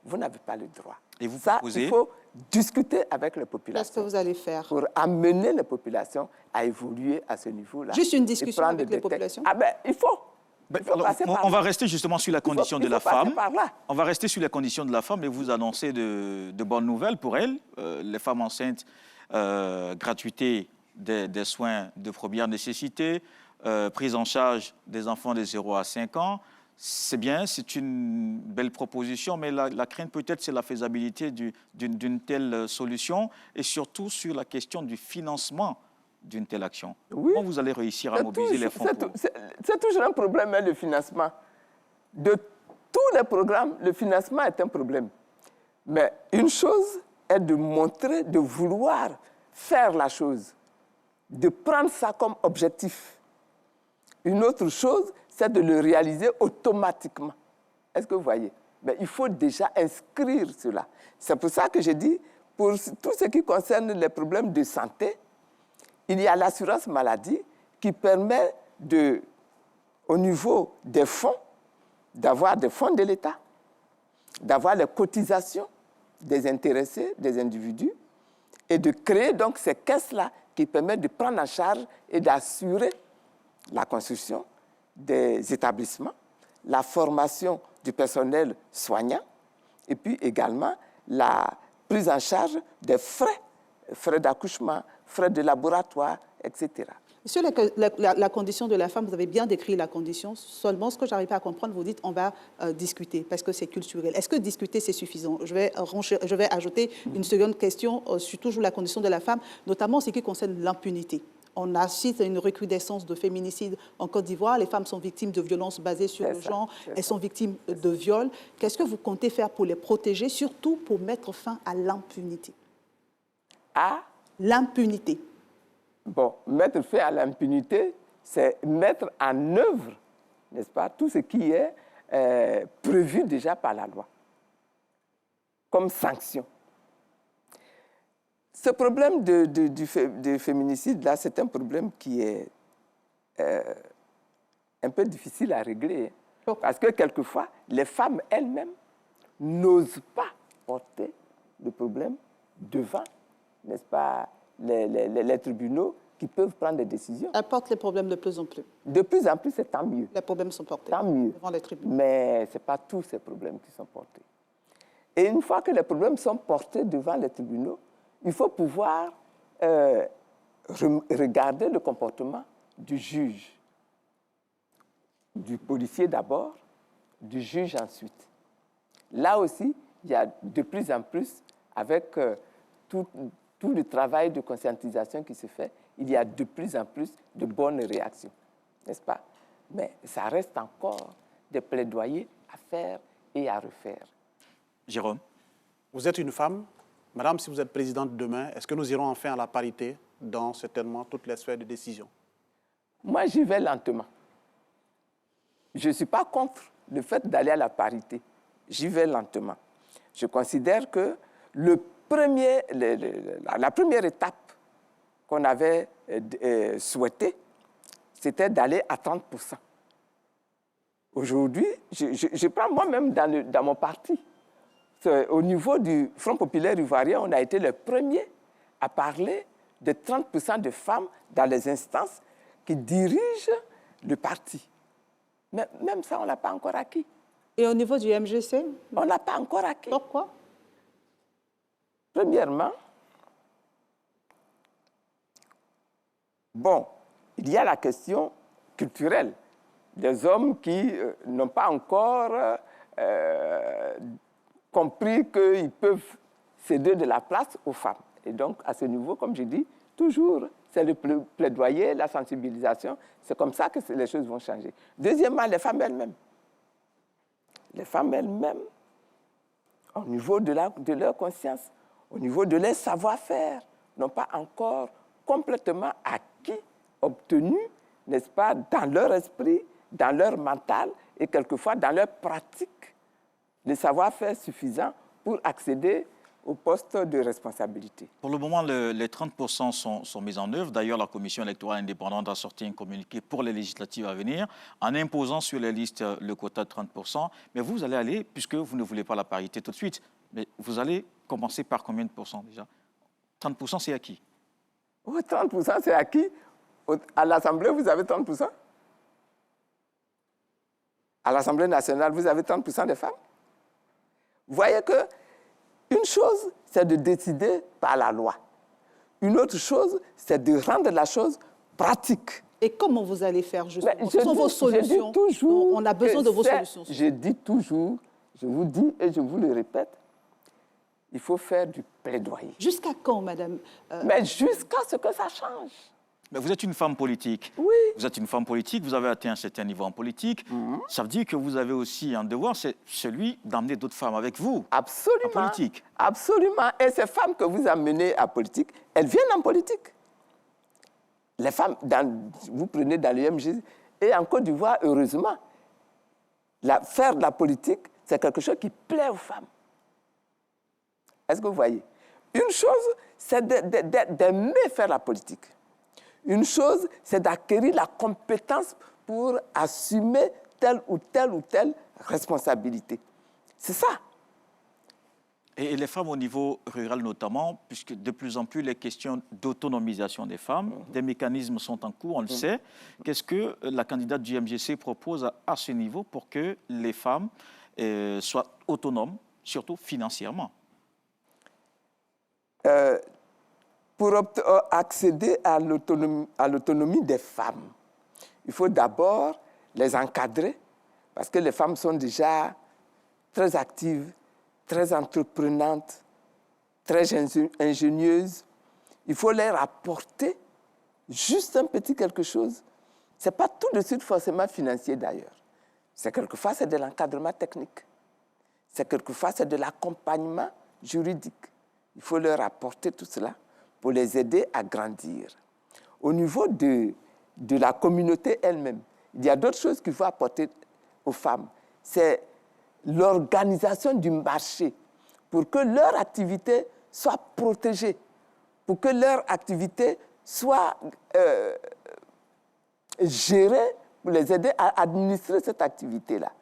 B: Vous n'avez pas le droit.
A: Et vous
B: ça,
A: proposez...
B: il faut discuter avec les populations.
C: Qu'est-ce que vous allez faire
B: pour amener les populations à évoluer à ce niveau-là.
C: Juste une discussion avec les populations?
B: Ah ben, il faut.
A: On va rester justement sur la condition de la femme.
B: On
A: va rester sur les conditions de la femme et vous annoncer de bonnes nouvelles pour elles. Les femmes enceintes, gratuité des soins de première nécessité, prise en charge des enfants de 0 à 5 ans. C'est bien, c'est une belle proposition, mais la crainte peut-être, c'est la faisabilité d'une telle solution et surtout sur la question du financement d'une telle action.
B: Oui.
A: Comment vous allez réussir à mobiliser les fonds?
B: C'est toujours un problème, le financement. De tous les programmes, le financement est un problème. Mais une chose est de montrer, de vouloir faire la chose, de prendre ça comme objectif. Une autre chose, c'est de le réaliser automatiquement. Est-ce que vous voyez? Mais il faut déjà inscrire cela. C'est pour ça que je dis, pour tout ce qui concerne les problèmes de santé, il y a l'assurance maladie qui permet, au niveau des fonds, d'avoir des fonds de l'État, d'avoir les cotisations des intéressés, des individus, et de créer donc ces caisses-là qui permettent de prendre en charge et d'assurer la construction des établissements, la formation du personnel soignant, et puis également la prise en charge des frais d'accouchement, frais de laboratoire, etc.
C: Sur la condition de la femme, vous avez bien décrit la condition. Seulement, ce que je n'arrive pas à comprendre, vous dites on va discuter parce que c'est culturel. Est-ce que discuter, c'est suffisant? Je vais ajouter une seconde question sur toujours la condition de la femme, notamment ce qui concerne l'impunité. On assiste à une recrudescence de féminicides en Côte d'Ivoire. Les femmes sont victimes de violences basées sur le genre. Elles sont victimes de viols. Qu'est-ce que vous comptez faire pour les protéger, surtout pour mettre fin à l'impunité? À l'impunité.
B: Bon, mettre fin à l'impunité, c'est mettre en œuvre, n'est-ce pas, tout ce qui est prévu déjà par la loi, comme sanction. Ce problème de féminicide, là, c'est un problème qui est un peu difficile à régler. Hein, parce que quelquefois, les femmes elles-mêmes n'osent pas porter le problème devant, n'est-ce pas, les tribunaux qui peuvent prendre des décisions.
C: Elles portent les problèmes de plus en plus.
B: De plus en plus, c'est tant mieux.
C: Les problèmes sont portés
B: tant mieux.
C: devant les tribunaux.
B: Mais ce n'est pas tous ces problèmes qui sont portés. Et une fois que les problèmes sont portés devant les tribunaux, il faut pouvoir regarder le comportement du juge, du policier d'abord, du juge ensuite. Là aussi, il y a de plus en plus, avec tout le travail de conscientisation qui se fait, il y a de plus en plus de bonnes réactions, n'est-ce pas? Mais ça reste encore des plaidoyers à faire et à refaire.
A: Jérôme?
D: Vous êtes une femme. Madame, si vous êtes présidente demain, est-ce que nous irons enfin à la parité dans certainement toutes les sphères de décision?
B: Moi, j'y vais lentement. Je ne suis pas contre le fait d'aller à la parité. J'y vais lentement. Je considère que la première étape qu'on avait souhaitée, c'était d'aller à 30%. Aujourd'hui, je prends moi-même dans mon parti. Au niveau du Front populaire ivoirien, on a été le premier à parler de 30% de femmes dans les instances qui dirigent le parti. Mais même ça, on ne l'a pas encore acquis.
C: Et au niveau du MGC?
B: On ne l'a pas encore acquis.
C: Pourquoi?
B: Premièrement, bon, il y a la question culturelle des hommes qui n'ont pas encore compris qu'ils peuvent céder de la place aux femmes. Et donc, à ce niveau, comme je dis, toujours, c'est le plaidoyer, la sensibilisation. C'est comme ça que les choses vont changer. Deuxièmement, les femmes elles-mêmes. Les femmes elles-mêmes, au niveau de leur conscience, au niveau de leur savoir-faire, n'ont pas encore complètement acquis, obtenu, n'est-ce pas, dans leur esprit, dans leur mental et quelquefois dans leur pratique, le savoir-faire suffisant pour accéder au poste de responsabilité.
A: Pour le moment, les 30% sont mis en œuvre. D'ailleurs, la Commission électorale indépendante a sorti un communiqué pour les législatives à venir en imposant sur les listes le quota de 30%. Mais vous allez aller, puisque vous ne voulez pas la parité tout de suite, mais vous allez commencer par combien de pourcents déjà? 30%, c'est acquis.
B: Oh, 30%, c'est acquis. À l'Assemblée, vous avez 30%? À l'Assemblée nationale, vous avez 30% des femmes? Vous voyez que une chose, c'est de décider par la loi. Une autre chose, c'est de rendre la chose pratique.
C: Et comment vous allez faire justement? Quelles sont vos solutions? On a besoin de vos solutions.
B: Je dis toujours, je vous dis et je vous le répète, il faut faire du plaidoyer.
C: Jusqu'à quand, madame?
B: Mais jusqu'à ce que ça change.
A: Mais vous êtes une femme politique.
B: Oui.
A: Vous êtes une femme politique, vous avez atteint un certain niveau en politique. Ça veut dire que vous avez aussi un devoir, c'est celui d'emmener d'autres femmes avec vous.
B: Absolument.
A: En politique.
B: Absolument. Et ces femmes que vous amenez à politique, elles viennent en politique. Les femmes, vous prenez dans le MG, et en Côte d'Ivoire, heureusement, faire de la politique, c'est quelque chose qui plaît aux femmes. Est-ce que vous voyez? Une chose, c'est d'aimer faire la politique. Une chose, c'est d'acquérir la compétence pour assumer telle ou telle responsabilité. C'est ça.
A: Et les femmes au niveau rural notamment, puisque de plus en plus les questions d'autonomisation des femmes, des mécanismes sont en cours, on le sait. Qu'est-ce que la candidate du MGC propose à ce niveau pour que les femmes soient autonomes, surtout financièrement?
B: Pour accéder à l'autonomie des femmes, il faut d'abord les encadrer, parce que les femmes sont déjà très actives, très entreprenantes, très ingénieuses. Il faut leur apporter juste un petit quelque chose. Ce n'est pas tout de suite forcément financier d'ailleurs. Quelquefois, c'est de l'encadrement technique. Quelquefois, c'est de l'accompagnement juridique. Il faut leur apporter tout cela pour les aider à grandir. Au niveau de la communauté elle-même, il y a d'autres choses qu'il faut apporter aux femmes. C'est l'organisation du marché pour que leur activité soit protégée, pour que leur activité soit gérée, pour les aider à administrer cette activité-là.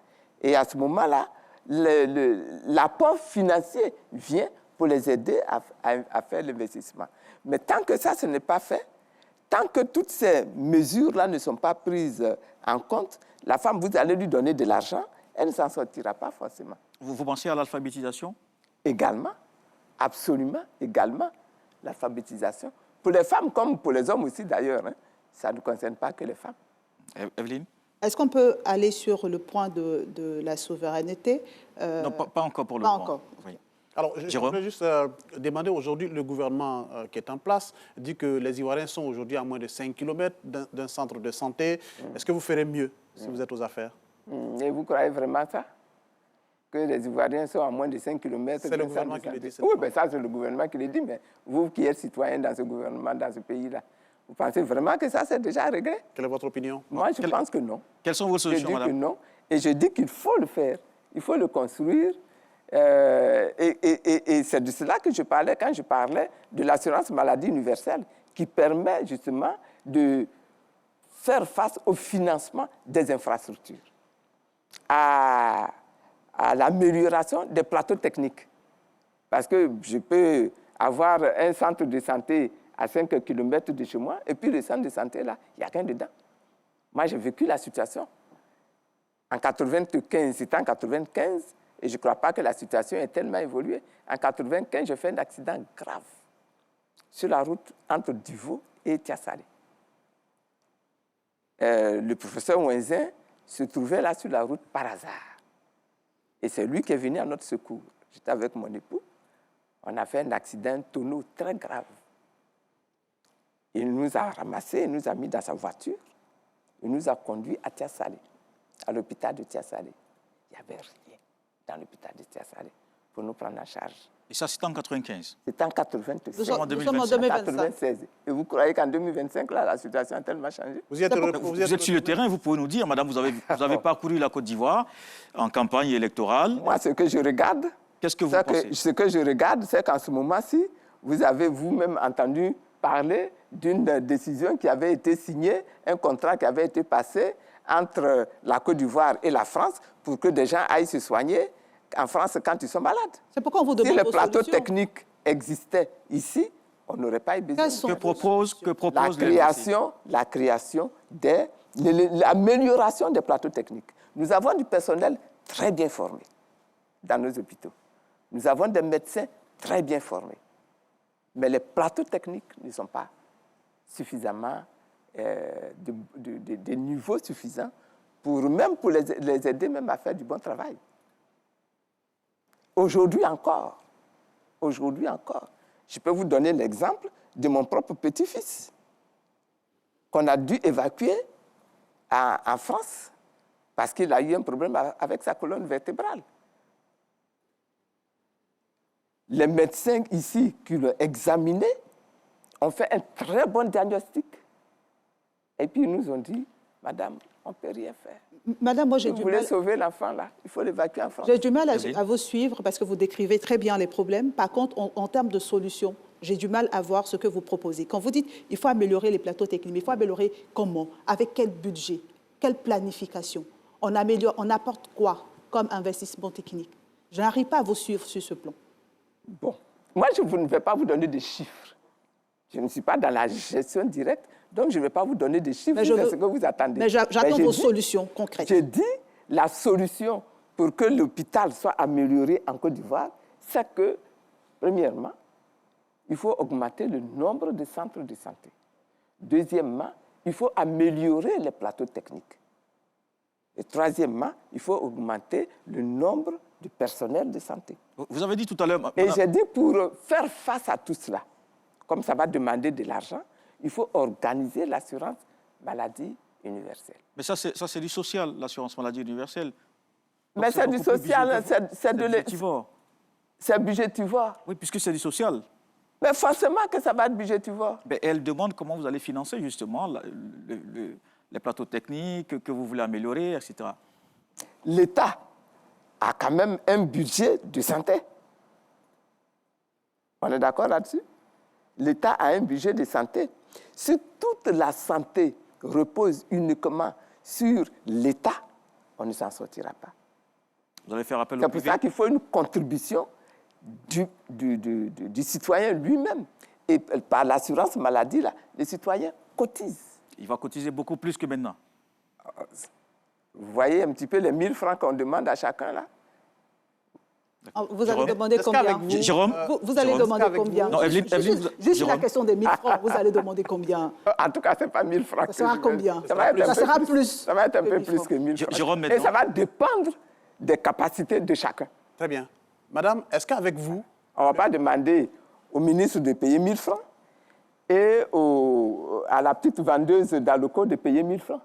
B: Et à ce moment-là, l'apport financier vient pour les aider à faire l'investissement. Mais tant que ça, ce n'est pas fait, tant que toutes ces mesures-là ne sont pas prises en compte, la femme, vous allez lui donner de l'argent, elle ne s'en sortira pas forcément.
A: Vous pensez à l'alphabétisation?
B: Également, absolument, également, l'alphabétisation. Pour les femmes comme pour les hommes aussi d'ailleurs, hein, ça ne concerne pas que les femmes.
A: Evelyne?
C: Est-ce qu'on peut aller sur le point de la souveraineté?
A: Non, pas encore pour le
C: pas
A: moment.
C: Encore.
A: Oui.
D: Alors, je voudrais juste demander aujourd'hui, le gouvernement qui est en place dit que les Ivoiriens sont aujourd'hui à moins de 5 km d'un centre de santé. Est-ce que vous ferez mieux si vous êtes aux affaires?
B: Et vous croyez vraiment ça? Que les Ivoiriens sont à moins de 5 km?
D: C'est le gouvernement qui le dit.
B: Oui, mais ça, c'est le gouvernement qui le dit. Mais vous qui êtes citoyen dans ce gouvernement, dans ce pays-là, vous pensez vraiment que ça, c'est déjà réglé?
D: Quelle est votre opinion?
B: Moi, je pense que non.
A: Quelles sont vos solutions, madame?
B: Je dis que non. Et je dis qu'il faut le faire. Il faut le construire. Et c'est de cela que je parlais quand je parlais de l'assurance maladie universelle, qui permet justement de faire face au financement des infrastructures, à l'amélioration des plateaux techniques. Parce que je peux avoir un centre de santé à 5 km de chez moi, et puis le centre de santé, là, il n'y a rien dedans. Moi, j'ai vécu la situation. En 95, c'était en 95, et je ne crois pas que la situation ait tellement évolué. En 95, j'ai fait un accident grave sur la route entre Divo et Tiasalé. Le professeur Ouenzin se trouvait là sur la route par hasard. Et c'est lui qui est venu à notre secours. J'étais avec mon époux. On a fait un accident tonneau très grave. Il nous a ramassés, il nous a mis dans sa voiture. Il nous a conduits à Tiasalé, à l'hôpital de Tiasalé. Il n'y avait rien dans l'hôpital de Tiasalé pour nous prendre en charge.
A: Et ça, c'était en 95.
B: C'était en 96.
C: Nous sommes en
B: 96. Et vous croyez qu'en 2025, là, la situation a tellement changé?
A: Vous êtes sur le terrain, vous pouvez nous dire, madame, vous avez parcouru la Côte d'Ivoire en campagne électorale.
B: Moi, ce que je regarde,
A: qu'est-ce que vous pensez?
B: Ce que je regarde, c'est qu'en ce moment-ci, vous avez vous-même entendu parler d'une décision qui avait été signée, un contrat qui avait été passé entre la Côte d'Ivoire et la France pour que des gens aillent se soigner en France quand ils sont malades.
C: C'est pourquoi on vous demande
B: si le plateau technique existait ici, on n'aurait pas eu besoin.
A: Que propose
B: l'amélioration des plateaux techniques. Nous avons du personnel très bien formé dans nos hôpitaux. Nous avons des médecins très bien formés. Mais les plateaux techniques ne sont pas suffisamment, des niveaux suffisants pour les aider même à faire du bon travail. Aujourd'hui encore, je peux vous donner l'exemple de mon propre petit-fils qu'on a dû évacuer en France parce qu'il a eu un problème avec sa colonne vertébrale. Les médecins ici qui l'ont examiné ont fait un très bon diagnostic. Et puis ils nous ont dit, madame, on ne peut rien faire.
C: Madame, moi j'ai du mal.
B: Vous voulez sauver l'enfant là, il faut l'évacuer en France.
C: J'ai du mal à vous suivre parce que vous décrivez très bien les problèmes. Par contre, en termes de solutions, j'ai du mal à voir ce que vous proposez. Quand vous dites il faut améliorer les plateaux techniques, mais il faut améliorer comment? Avec quel budget? Quelle planification? On apporte quoi comme investissement technique? Je n'arrive pas à vous suivre sur ce plan.
B: Bon, moi je ne vais pas vous donner des chiffres. Je ne suis pas dans la gestion directe, donc je ne vais pas vous donner des chiffres, c'est ce que vous attendez.
C: Mais j'attends vos solutions concrètes.
B: J'ai dit, la solution pour que l'hôpital soit amélioré en Côte d'Ivoire, c'est que, premièrement, il faut augmenter le nombre de centres de santé. Deuxièmement, il faut améliorer les plateaux techniques. Et troisièmement, il faut augmenter le nombre du personnel de santé.
A: Vous avez dit tout à l'heure...
B: Et j'ai dit, pour faire face à tout cela, comme ça va demander de l'argent, il faut organiser l'assurance maladie universelle.
A: Mais ça, c'est du social, l'assurance maladie universelle. Donc
B: mais c'est du social, c'est
A: budgétivore.
B: C'est budgétivore.
A: Oui, puisque c'est du social.
B: Mais forcément que ça va être budgétivore.
A: Mais elle demande comment vous allez financer justement les plateaux techniques que vous voulez améliorer, etc.
B: L'État a quand même un budget de santé. On est d'accord là-dessus? L'État a un budget de santé. Si toute la santé repose uniquement sur l'État, on ne s'en sortira pas.
A: Vous allez faire appel au
B: privé? C'est pour ça qu'il faut une contribution du citoyen lui-même. Et par l'assurance maladie, là, les citoyens cotisent.
A: Il va cotiser beaucoup plus que maintenant.
B: Vous voyez un petit peu les 1000 francs qu'on demande à chacun, là?
C: Vous allez demander combien?
A: Jérôme,
C: vous allez demander combien?
A: Non, Evelyne,
C: juste la question des 1000 francs, vous allez demander combien?
B: En tout cas, ce n'est pas 1000 francs.
C: Ça sera combien?
B: Ça
C: sera plus.
B: Ça va être un peu plus que 1000 francs.
A: Jérôme,
B: et ça va dépendre des capacités de chacun.
D: Très bien. Madame, est-ce qu'avec vous...
B: On ne va pas demander au ministre de payer 1000 francs et à la petite vendeuse d'Aloco de payer 1000 francs.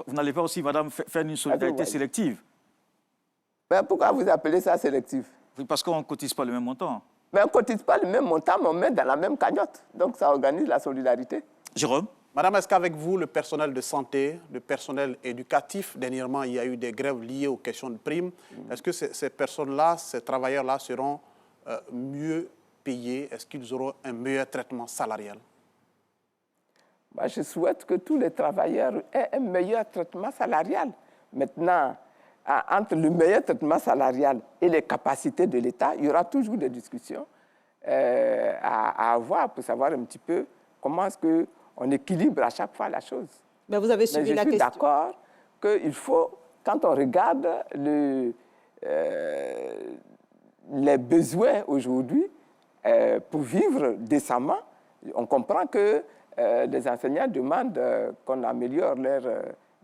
A: Vous n'allez pas aussi, madame, faire une solidarité sélective?
B: Mais pourquoi vous appelez ça sélectif?
A: Oui, parce qu'on ne cotise pas le même montant.
B: Mais on ne cotise pas le même montant, mais on met dans la même cagnotte. Donc ça organise la solidarité.
A: Jérôme?
D: Madame, est-ce qu'avec vous, le personnel de santé, le personnel éducatif, dernièrement, il y a eu des grèves liées aux questions de primes. Est-ce que ces personnes-là, ces travailleurs-là seront mieux payés? Est-ce qu'ils auront un meilleur traitement salarial?
B: Moi, je souhaite que tous les travailleurs aient un meilleur traitement salarial. Maintenant, entre le meilleur traitement salarial et les capacités de l'État, il y aura toujours des discussions à avoir pour savoir un petit peu comment est-ce qu'on équilibre à chaque fois la chose.
C: Mais vous avez suivi la question.
B: Je suis d'accord qu'il faut, quand on regarde les besoins aujourd'hui pour vivre décemment, on comprend que les enseignants demandent qu'on améliore leur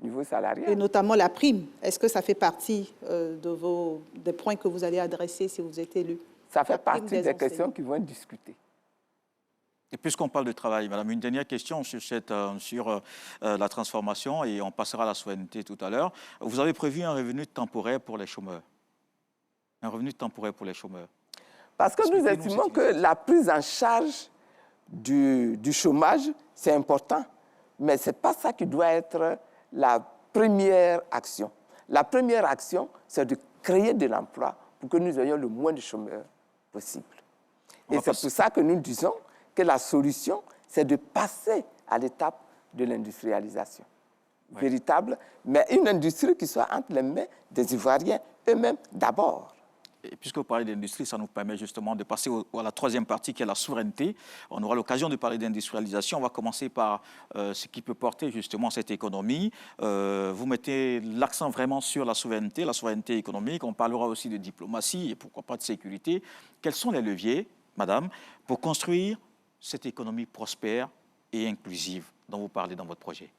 B: niveau salarial.
C: Et notamment la prime. Est-ce que ça fait partie des points que vous allez adresser si vous êtes élu?
B: Ça fait partie des questions qui vont être discutées.
A: Et puisqu'on parle de travail, Madame, une dernière question sur la transformation, et on passera à la souveraineté tout à l'heure. Vous avez prévu un revenu temporaire pour les chômeurs. Un revenu temporaire pour les chômeurs.
B: Parce que nous estimons que la prise en charge du chômage, c'est important. Mais ce n'est pas ça qui doit être la première action. La première action, c'est de créer de l'emploi pour que nous ayons le moins de chômeurs possible. Et c'est pour ça que nous disons que la solution, c'est de passer à l'étape de l'industrialisation. Oui. Véritable, mais une industrie qui soit entre les mains des Ivoiriens eux-mêmes d'abord.
A: Et puisque vous parlez d'industrie, ça nous permet justement de passer à la troisième partie qui est la souveraineté. On aura l'occasion de parler d'industrialisation. On va commencer par ce qui peut porter justement cette économie. Vous mettez l'accent vraiment sur la souveraineté économique. On parlera aussi de diplomatie et pourquoi pas de sécurité. Quels sont les leviers, Madame, pour construire cette économie prospère et inclusive dont vous parlez dans votre projet?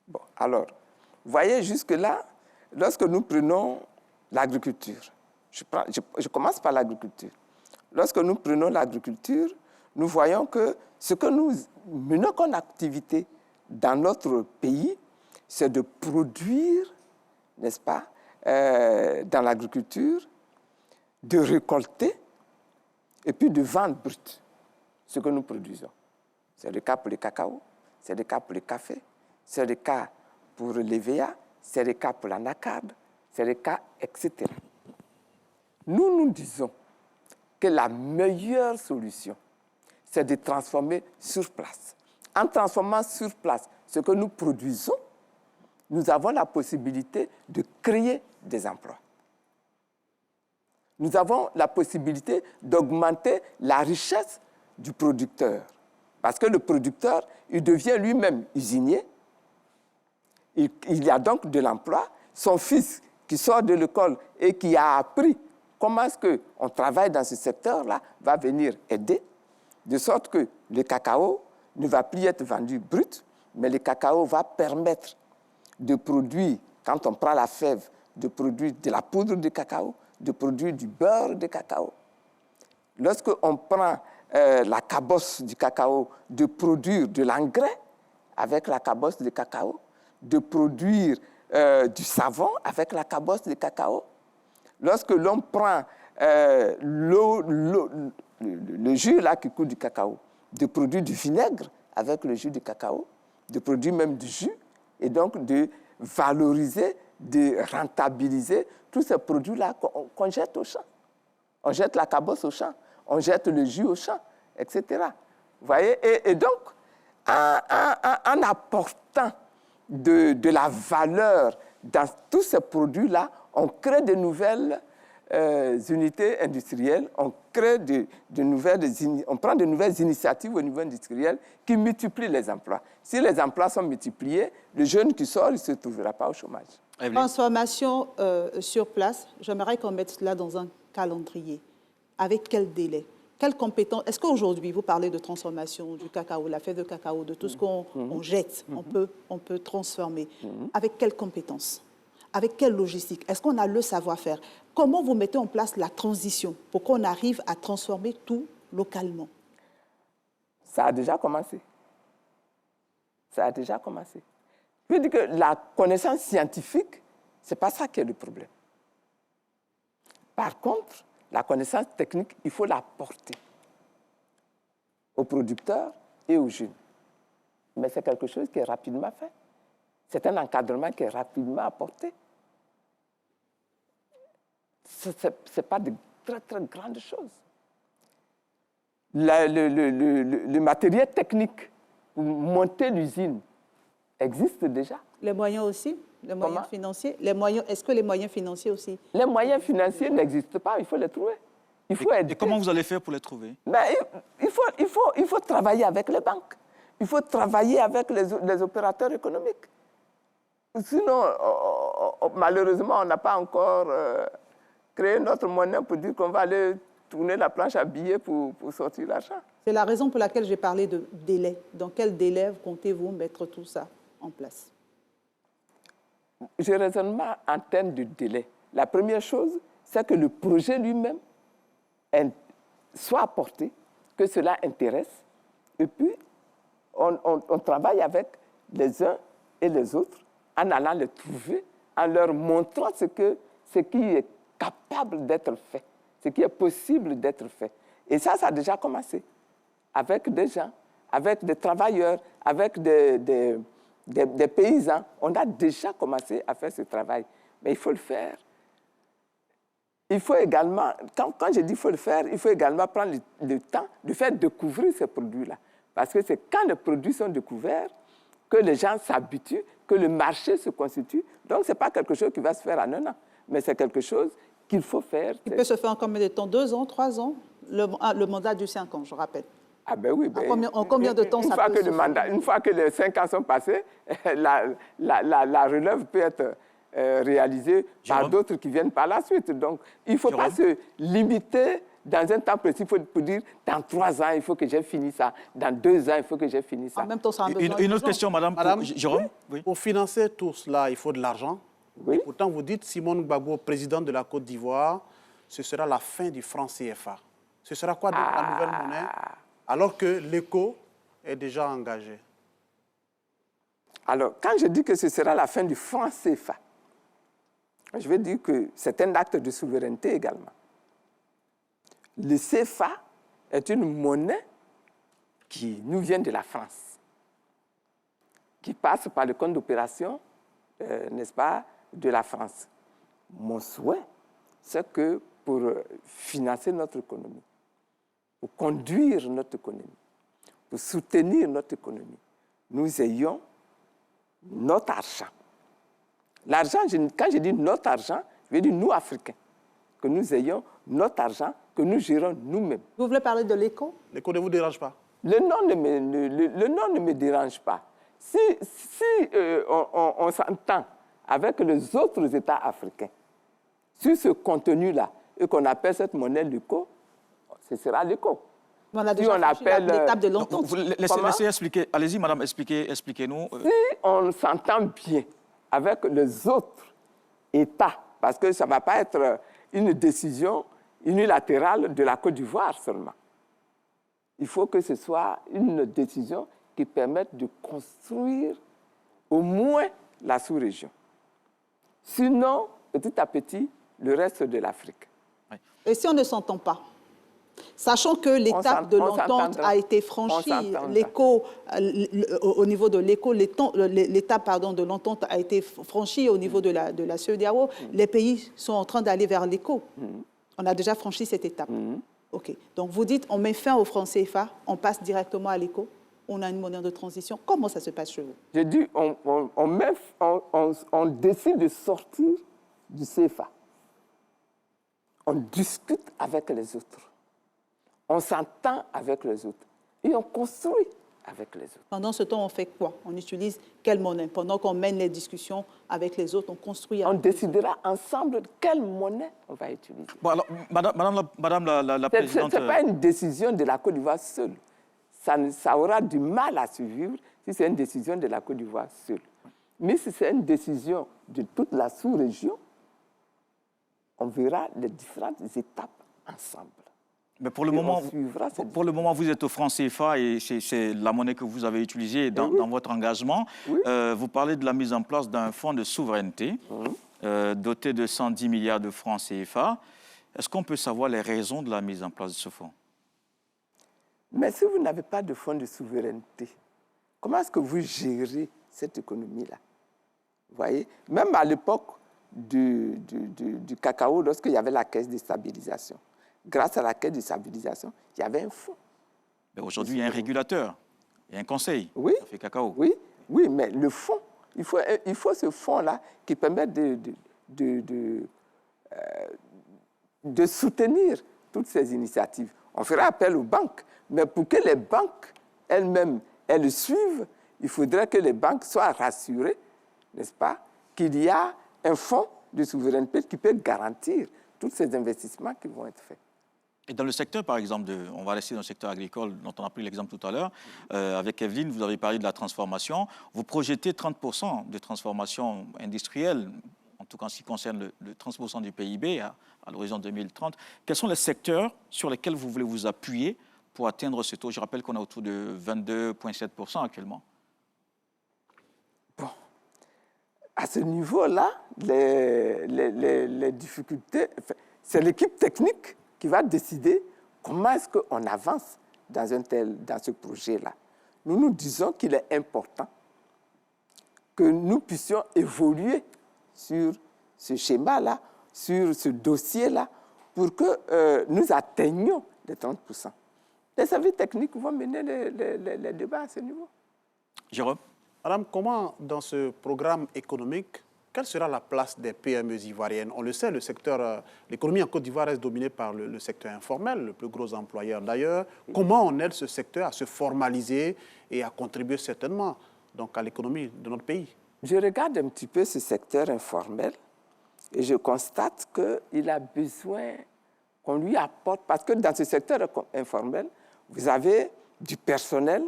B: Bon, alors, vous voyez jusque-là, lorsque nous prenons l'agriculture, je commence par l'agriculture. Lorsque nous prenons l'agriculture, nous voyons que ce que nous menons comme activité dans notre pays, c'est de produire, n'est-ce pas, dans l'agriculture, de récolter et puis de vendre brut ce que nous produisons. C'est le cas pour le cacao, c'est le cas pour le café, c'est le cas pour l'EVA, c'est le cas pour l'anacarde, c'est le cas, etc. Nous disons que la meilleure solution, c'est de transformer sur place. En transformant sur place ce que nous produisons, nous avons la possibilité de créer des emplois. Nous avons la possibilité d'augmenter la richesse du producteur. Parce que le producteur, il devient lui-même usinier. Il y a donc de l'emploi. Son fils qui sort de l'école et qui a appris comment est-ce qu'on travaille dans ce secteur-là va venir aider, de sorte que le cacao ne va plus être vendu brut, mais le cacao va permettre de produire, quand on prend la fève, de produire de la poudre de cacao, de produire du beurre de cacao. Lorsqu'on prend la cabosse du cacao, de produire de l'engrais avec la cabosse de cacao, de produire du savon avec la cabosse de cacao. Lorsque l'on prend le jus là qui coule du cacao, de produire du vinaigre avec le jus de cacao, de produire même du jus, et donc de valoriser, de rentabiliser tous ces produits-là qu'on jette au champ. On jette la cabosse au champ, on jette le jus au champ, etc. Vous voyez, et donc, en apportant de la valeur dans tous ces produits-là, on crée de nouvelles unités industrielles, on prend de nouvelles initiatives au niveau industriel qui multiplient les emplois. Si les emplois sont multipliés, le jeune qui sort, il ne se trouvera pas au chômage.
C: Transformation sur place, j'aimerais qu'on mette cela dans un calendrier. Avec quel délai? Quelles compétences? Est-ce qu'aujourd'hui, vous parlez de transformation du cacao, la fève de cacao, de tout ce qu'on jette, on peut transformer. Avec quelles compétences? Avec quelle logistique? Est-ce qu'on a le savoir-faire? Comment vous mettez en place la transition pour qu'on arrive à transformer tout localement?
B: Ça a déjà commencé. Ça a déjà commencé. Je veux dire que la connaissance scientifique, ce n'est pas ça qui est le problème. Par contre, la connaissance technique, il faut la porter aux producteurs et aux jeunes. Mais c'est quelque chose qui est rapidement fait. C'est un encadrement qui est rapidement apporté. Ce n'est pas de très, très grandes choses. Le matériel technique pour monter l'usine existent déjà.
C: Les moyens aussi? Les moyens financiers? Est-ce que les moyens financiers aussi?
B: Les moyens financiers n'existent pas, il faut les trouver. Il faut aider.
A: Et comment vous allez faire pour les trouver?
B: Mais il faut travailler avec les banques. Il faut travailler avec les opérateurs économiques. Sinon, malheureusement, on n'a pas encore créé notre monnaie pour dire qu'on va aller tourner la planche à billets pour sortir l'argent.
C: C'est la raison pour laquelle j'ai parlé de délai. Dans quel délai comptez-vous mettre tout ça en place?
B: Je raisonne pas en termes de délai. La première chose, c'est que le projet lui-même soit apporté, que cela intéresse, et puis on travaille avec les uns et les autres en allant les trouver, en leur montrant ce qui est capable d'être fait, ce qui est possible d'être fait. Et ça a déjà commencé avec des gens, avec des travailleurs, avec des paysans. On a déjà commencé à faire ce travail, mais il faut le faire. Il faut également, quand je dis qu'il faut le faire, il faut également prendre le temps de faire découvrir ces produits-là. Parce que c'est quand les produits sont découverts que les gens s'habituent, que le marché se constitue. Donc, ce n'est pas quelque chose qui va se faire en un an, mais c'est quelque chose qu'il faut faire.
C: Il peut se faire en combien de temps? 2 ans, 3 ans? Le mandat du 5 ans, je rappelle.
B: Ah ben oui.
C: En combien de temps ça peut se faire?
B: Une fois que les 5 ans sont passés, la relève peut être réalisée par d'autres qui viennent par la suite. Donc, il ne faut pas se limiter dans un temps précis pour dire dans 3 ans, il faut que j'ai fini ça. Dans 2 ans, il faut que j'ai fini ça.
C: En même temps, ça a besoin
A: Une autre question, madame Jérôme.
D: Oui. Pour financer tout cela, il faut de l'argent.
B: Oui.
D: Pourtant, vous dites, Simone Gbagbo, président de la Côte d'Ivoire, ce sera la fin du franc CFA. Ce sera quoi donc la nouvelle monnaie, alors que l'éco est déjà engagé?
B: Alors, quand je dis que ce sera la fin du franc CFA, je veux dire que c'est un acte de souveraineté également. Le CFA est une monnaie qui nous vient de la France, qui passe par le compte d'opération, n'est-ce pas, de la France. Mon souhait, c'est que pour financer notre économie, pour conduire notre économie, pour soutenir notre économie, nous ayons notre argent. L'argent, quand je dis notre argent, je veux dire nous, Africains, que nous ayons notre argent, que nous gérons nous-mêmes.
C: Vous voulez parler de l'éco?
D: L'éco ne vous dérange pas?
B: Le nom ne me dérange pas. Si on s'entend avec les autres États africains sur ce contenu-là et qu'on appelle cette monnaie l'éco, ce sera l'éco.
C: On a déjà l'étape de l'entente.
A: Laissez expliquer. Allez-y, madame, expliquez-nous.
B: Si on s'entend bien avec les autres États, parce que ça ne va pas être une décision unilatérale de la Côte d'Ivoire seulement. Il faut que ce soit une décision qui permette de construire au moins la sous-région. Sinon, petit à petit, le reste de l'Afrique.
C: Et si on ne s'entend pas? Sachant que l'étape de l'entente a été franchie, au niveau de l'éco, l'étape de l'entente a été franchie au niveau de la CEDEAO, les pays sont en train d'aller vers l'éco. On a déjà franchi cette étape. OK. Donc vous dites, on met fin au franc CFA, on passe directement à l'éco, on a une monnaie de transition. Comment ça se passe chez vous?
B: J'ai dit, on décide de sortir du CFA. On discute avec les autres. On s'entend avec les autres et on construit avec les autres.
C: Pendant ce temps, on fait quoi? On utilise quelle monnaie? Pendant qu'on mène les discussions avec les autres, on construit avec
B: on décidera ensemble de quelle monnaie on va utiliser.
A: Bon, alors, madame la présidente...
B: Ce n'est pas une décision de la Côte d'Ivoire seule. Ça aura du mal à suivre si c'est une décision de la Côte d'Ivoire seule. Mais si c'est une décision de toute la sous-région, on verra les différentes étapes ensemble.
A: Mais pour le moment, vous êtes au franc CFA et c'est la monnaie que vous avez utilisée dans votre engagement.
B: Oui.
A: Vous parlez de la mise en place d'un fonds de souveraineté doté de 110 milliards de francs CFA. Est-ce qu'on peut savoir les raisons de la mise en place de ce fonds?
B: Mais si vous n'avez pas de fonds de souveraineté, comment est-ce que vous gérez cette économie-là? Vous voyez, même à l'époque du cacao, lorsqu'il y avait la caisse de stabilisation, grâce à la caisse de stabilisation, il y avait un fonds.
A: Aujourd'hui, il y a un régulateur. Il y a un conseil,
B: Oui.
A: Café Cacao.
B: Oui, oui, mais le fonds, il faut ce fonds-là qui permet de soutenir toutes ces initiatives. On fera appel aux banques, mais pour que les banques elles-mêmes, elles suivent, il faudrait que les banques soient rassurées, n'est-ce pas, qu'il y a un fonds de souveraineté qui peut garantir tous ces investissements qui vont être faits.
A: Et dans le secteur, par exemple, on va rester dans le secteur agricole, dont on a pris l'exemple tout à l'heure, avec Evelyne, vous avez parlé de la transformation. Vous projetez 30% de transformation industrielle, en tout cas en ce qui concerne le 30% du PIB à l'horizon 2030. Quels sont les secteurs sur lesquels vous voulez vous appuyer pour atteindre ce taux? Je rappelle qu'on est autour de 22,7% actuellement.
B: Bon, à ce niveau-là, les difficultés, c'est l'équipe technique qui va décider comment est-ce qu'on avance dans ce projet-là. Nous disons qu'il est important que nous puissions évoluer sur ce schéma-là, sur ce dossier-là, pour que nous atteignions les 30%. Les services techniques vont mener les débats à ce niveau.
A: Jérôme?
D: Madame, comment, dans ce programme économique, quelle sera la place des PME ivoiriennes? On le sait, l'économie en Côte d'Ivoire reste dominée par le secteur informel, le plus gros employeur d'ailleurs. Comment on aide ce secteur à se formaliser et à contribuer certainement donc, à l'économie de notre pays?
B: Je regarde un petit peu ce secteur informel et je constate qu'il a besoin qu'on lui apporte, parce que dans ce secteur informel, vous avez du personnel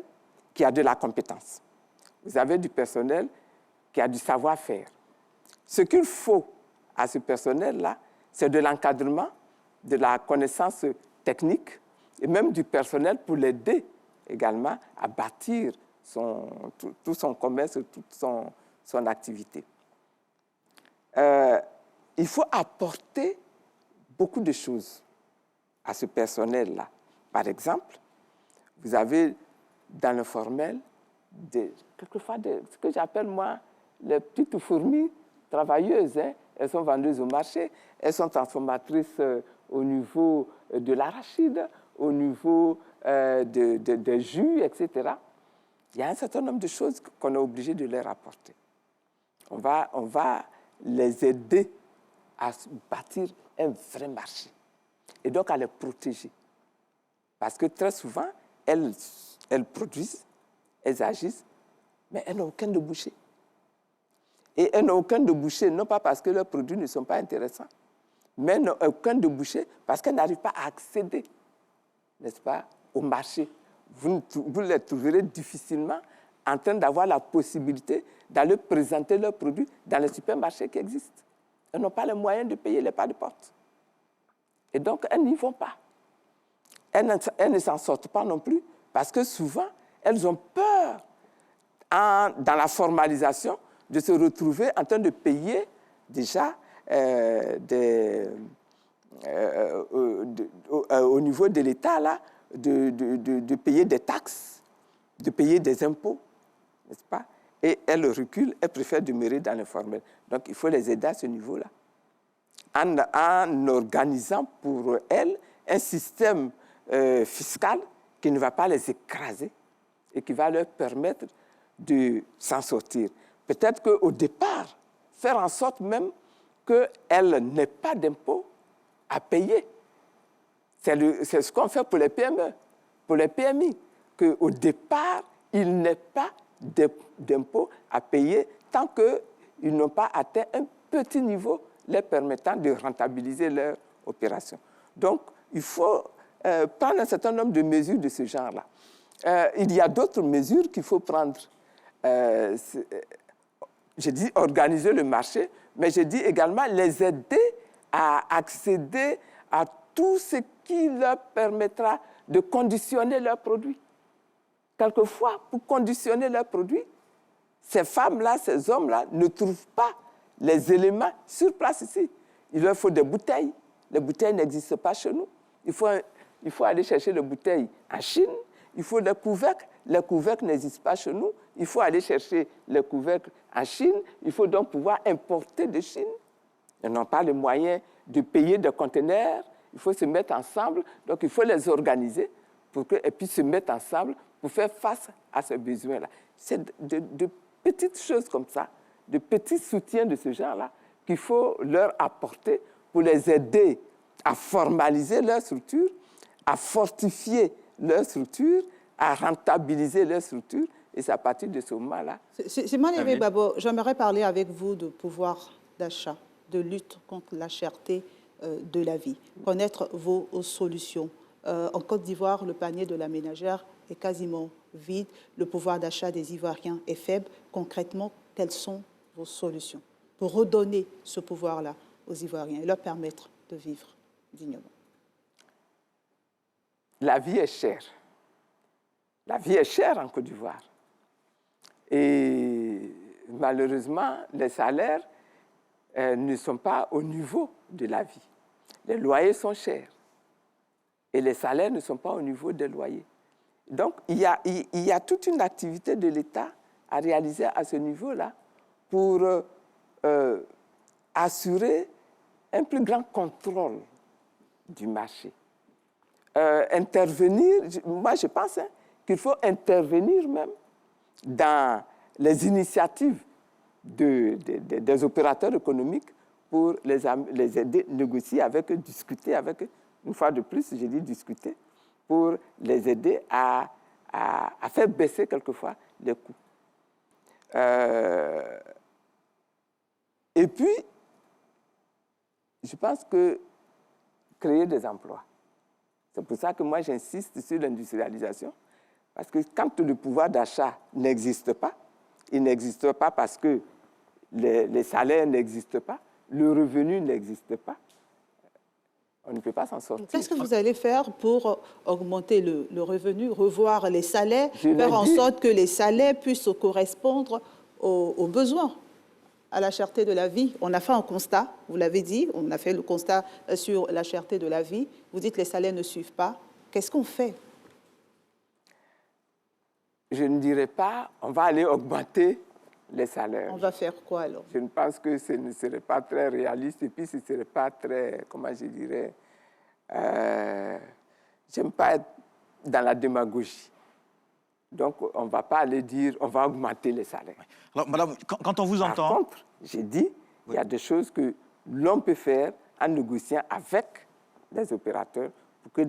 B: qui a de la compétence. Vous avez du personnel qui a du savoir-faire. Ce qu'il faut à ce personnel-là, c'est de l'encadrement, de la connaissance technique et même du personnel pour l'aider également à bâtir tout son commerce, toute son activité. Il faut apporter beaucoup de choses à ce personnel-là. Par exemple, vous avez dans le formel quelquefois ce que j'appelle moi les petites fourmis travailleuses. Hein. Elles sont vendeuses au marché, elles sont transformatrices au niveau de l'arachide, au niveau des jus, etc. Il y a un certain nombre de choses qu'on est obligé de leur apporter. On va les aider à bâtir un vrai marché et donc à les protéger. Parce que très souvent, elles produisent, elles agissent, mais elles n'ont aucun débouché. Et elles n'ont aucun débouché, non pas parce que leurs produits ne sont pas intéressants, mais elles n'ont aucun débouché parce qu'elles n'arrivent pas à accéder, n'est-ce pas, au marché. Vous les trouverez difficilement en train d'avoir la possibilité d'aller présenter leurs produits dans les supermarchés qui existent. Elles n'ont pas les moyens de payer les pas de porte. Et donc, elles n'y vont pas. Elles ne s'en sortent pas non plus parce que souvent, elles ont peur, dans la formalisation, de se retrouver en train de payer déjà au niveau de l'État, là, de payer des taxes, de payer des impôts, n'est-ce pas? Et elles reculent, elles préfèrent demeurer dans l'informel. Donc, il faut les aider à ce niveau-là. En organisant pour elles un système fiscal qui ne va pas les écraser et qui va leur permettre de s'en sortir. Peut-être qu'au départ, faire en sorte même qu'elles n'aient pas d'impôts à payer. C'est ce qu'on fait pour les PME, pour les PMI, qu'au départ, ils n'aient pas d'impôts à payer tant qu'ils n'ont pas atteint un petit niveau leur permettant de rentabiliser leur opération. Donc, il faut prendre un certain nombre de mesures de ce genre-là. Il y a d'autres mesures qu'il faut prendre. J'ai dit organiser le marché, mais j'ai dit également les aider à accéder à tout ce qui leur permettra de conditionner leurs produits. Quelquefois, pour conditionner leurs produits, ces femmes-là, ces hommes-là ne trouvent pas les éléments sur place ici. Il leur faut des bouteilles. Les bouteilles n'existent pas chez nous. Il faut aller chercher les bouteilles en Chine. Il faut des couvercles. Les couvercles n'existent pas chez nous. Il faut aller chercher les couvercles en Chine. Il faut donc pouvoir importer de Chine. Ils n'ont pas les moyens de payer des conteneurs. Il faut se mettre ensemble. Donc, il faut les organiser et puis se mettre ensemble pour faire face à ce besoin-là. C'est de petites choses comme ça, de petits soutiens de ce genre-là qu'il faut leur apporter pour les aider à formaliser leur structure, à fortifier leur structure, à rentabiliser leur structure. Et c'est à partir de ce moment-là.
C: Simone Babo, j'aimerais parler avec vous de pouvoir d'achat, de lutte contre la cherté de la vie, connaître vos solutions. En Côte d'Ivoire, le panier de la ménagère est quasiment vide, le pouvoir d'achat des Ivoiriens est faible. Concrètement, quelles sont vos solutions pour redonner ce pouvoir-là aux Ivoiriens et leur permettre de vivre dignement?
B: La vie est chère. La vie est chère en Côte d'Ivoire. Et malheureusement, les salaires ne sont pas au niveau de la vie. Les loyers sont chers et les salaires ne sont pas au niveau des loyers. Donc, il y a toute une activité de l'État à réaliser à ce niveau-là pour assurer un plus grand contrôle du marché. Intervenir, moi je pense qu'il faut intervenir même dans les initiatives des opérateurs économiques pour les aider, négocier avec eux, discuter avec eux. Une fois de plus, j'ai dit discuter, pour les aider à faire baisser quelquefois les coûts. Et puis, je pense que créer des emplois. C'est pour ça que moi, j'insiste sur l'industrialisation. Parce que quand le pouvoir d'achat n'existe pas, il n'existe pas parce que les salaires n'existent pas, le revenu n'existe pas, on ne peut pas s'en sortir.
C: Qu'est-ce que vous allez faire pour augmenter le revenu, revoir les salaires, faire en sorte que les salaires puissent correspondre aux besoins, à la cherté de la vie? On a fait un constat, vous l'avez dit, on a fait le constat sur la cherté de la vie. Vous dites que les salaires ne suivent pas. Qu'est-ce qu'on fait?
B: Je ne dirais pas, on va aller augmenter les salaires.
C: On va faire quoi alors?
B: Je ne pense que ce ne serait pas très réaliste et puis ce ne serait pas très, comment je dirais, j'aime pas être dans la démagogie. Donc, on ne va pas aller dire, on va augmenter les salaires.
A: Alors, madame, quand on vous entend...
B: Par contre, j'ai dit, il y a des choses que l'on peut faire en négociant avec les opérateurs pour que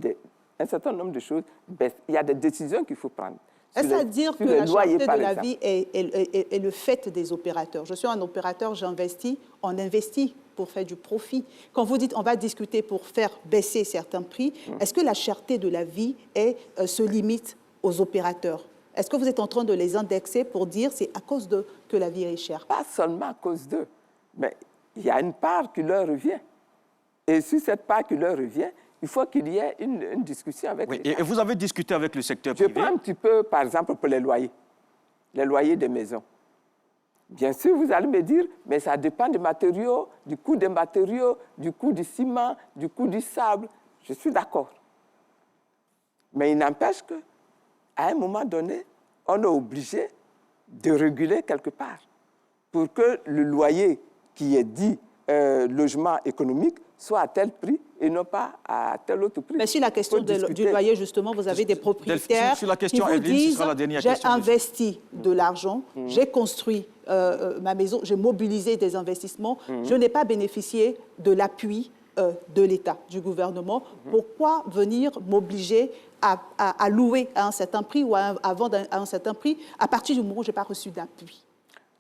B: un certain nombre de choses baissent. Il y a des décisions qu'il faut prendre.
C: Est-ce à dire que la cherté de la vie est le fait des opérateurs? Je suis un opérateur, j'investis, on investit pour faire du profit. Quand vous dites on va discuter pour faire baisser certains prix, est-ce que la cherté de la vie se limite aux opérateurs? Est-ce que vous êtes en train de les indexer pour dire c'est à cause d'eux que la vie est chère?
B: Pas seulement à cause d'eux, mais il y a une part qui leur revient. Et sur cette part qui leur revient, il faut qu'il y ait une discussion avec
A: Oui,
B: l'État.
A: et vous avez discuté avec le secteur privé?
B: Je prends un petit peu, par exemple, pour les loyers des maisons. Bien sûr, vous allez me dire, mais ça dépend des matériaux, du coût des matériaux, du coût du ciment, du coût du sable. Je suis d'accord. Mais il n'empêche qu'à un moment donné, on est obligé de réguler quelque part pour que le loyer qui est dit logement économique soit à tel prix et non pas à tel autre prix.
C: Mais sur la question du loyer, justement, vous avez des propriétaires
A: sur la question,
C: qui vous
A: Evelyne, ce
C: disent
A: sera la dernière
C: j'ai
A: question.
C: investi de l'argent, j'ai construit ma maison, j'ai mobilisé des investissements, je n'ai pas bénéficié de l'appui de l'État, du gouvernement. Pourquoi venir m'obliger à louer à un certain prix ou à vendre à un certain prix à partir du moment où je n'ai pas reçu d'appui?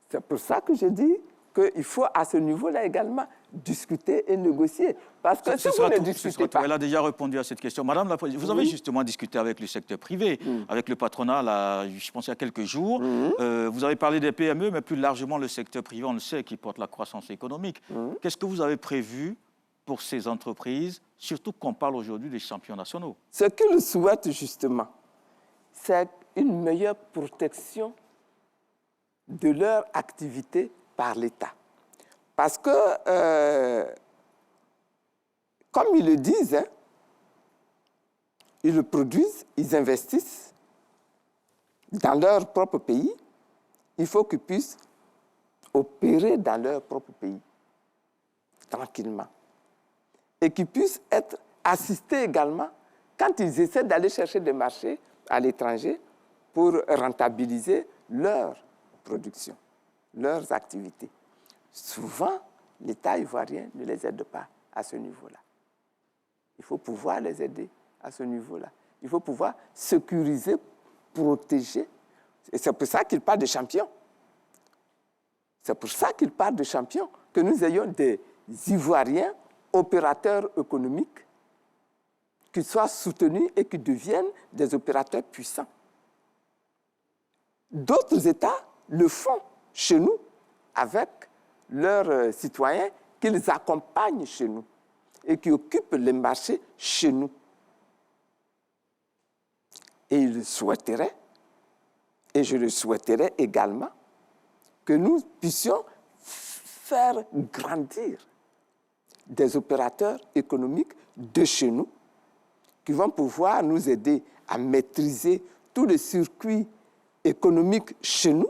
B: C'est pour ça que je dis qu'il faut à ce niveau-là également discuter et négocier. Parce que si vous ne discutez pas...
A: Elle a déjà répondu à cette question. Madame la Présidente, vous avez justement discuté avec le secteur privé, avec le patronat, là, je pense il y a quelques jours. Vous avez parlé des PME, mais plus largement le secteur privé, on le sait, qui porte la croissance économique. Qu'est-ce que vous avez prévu pour ces entreprises, surtout qu'on parle aujourd'hui des champions nationaux?
B: Ce qu'ils souhaitent justement, c'est une meilleure protection de leur activité par l'État. Parce que, comme ils le disent, hein, ils le produisent, ils investissent dans leur propre pays, il faut qu'ils puissent opérer dans leur propre pays, tranquillement. Et qu'ils puissent être assistés également quand ils essaient d'aller chercher des marchés à l'étranger pour rentabiliser leur production, leurs activités. Souvent, l'État ivoirien ne les aide pas à ce niveau-là. Il faut pouvoir les aider à ce niveau-là. Il faut pouvoir sécuriser, protéger. Et c'est pour ça qu'il parle de champions. C'est pour ça qu'il parle de champions, que nous ayons des Ivoiriens opérateurs économiques qui soient soutenus et qui deviennent des opérateurs puissants. D'autres États le font chez nous avec leurs citoyens qu'ils accompagnent chez nous et qui occupent les marchés chez nous. Et ils souhaiteraient, et je le souhaiterais également, que nous puissions faire grandir des opérateurs économiques de chez nous qui vont pouvoir nous aider à maîtriser tous les circuits économiques chez nous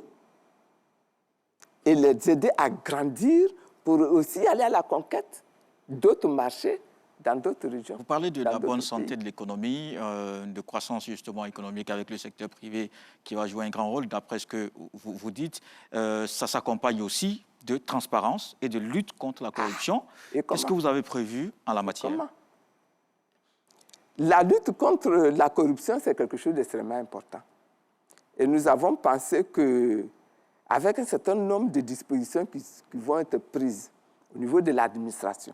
B: et les aider à grandir pour aussi aller à la conquête d'autres marchés dans d'autres régions.
A: Vous parlez de la bonne santé de l'économie, de croissance justement économique avec le secteur privé qui va jouer un grand rôle. D'après ce que vous dites, ça s'accompagne aussi de transparence et de lutte contre la corruption. Qu'est-ce que vous avez prévu en la matière?
B: Comment? La lutte contre la corruption, c'est quelque chose d'extrêmement important. Et nous avons pensé qu'avec un certain nombre de dispositions qui vont être prises au niveau de l'administration,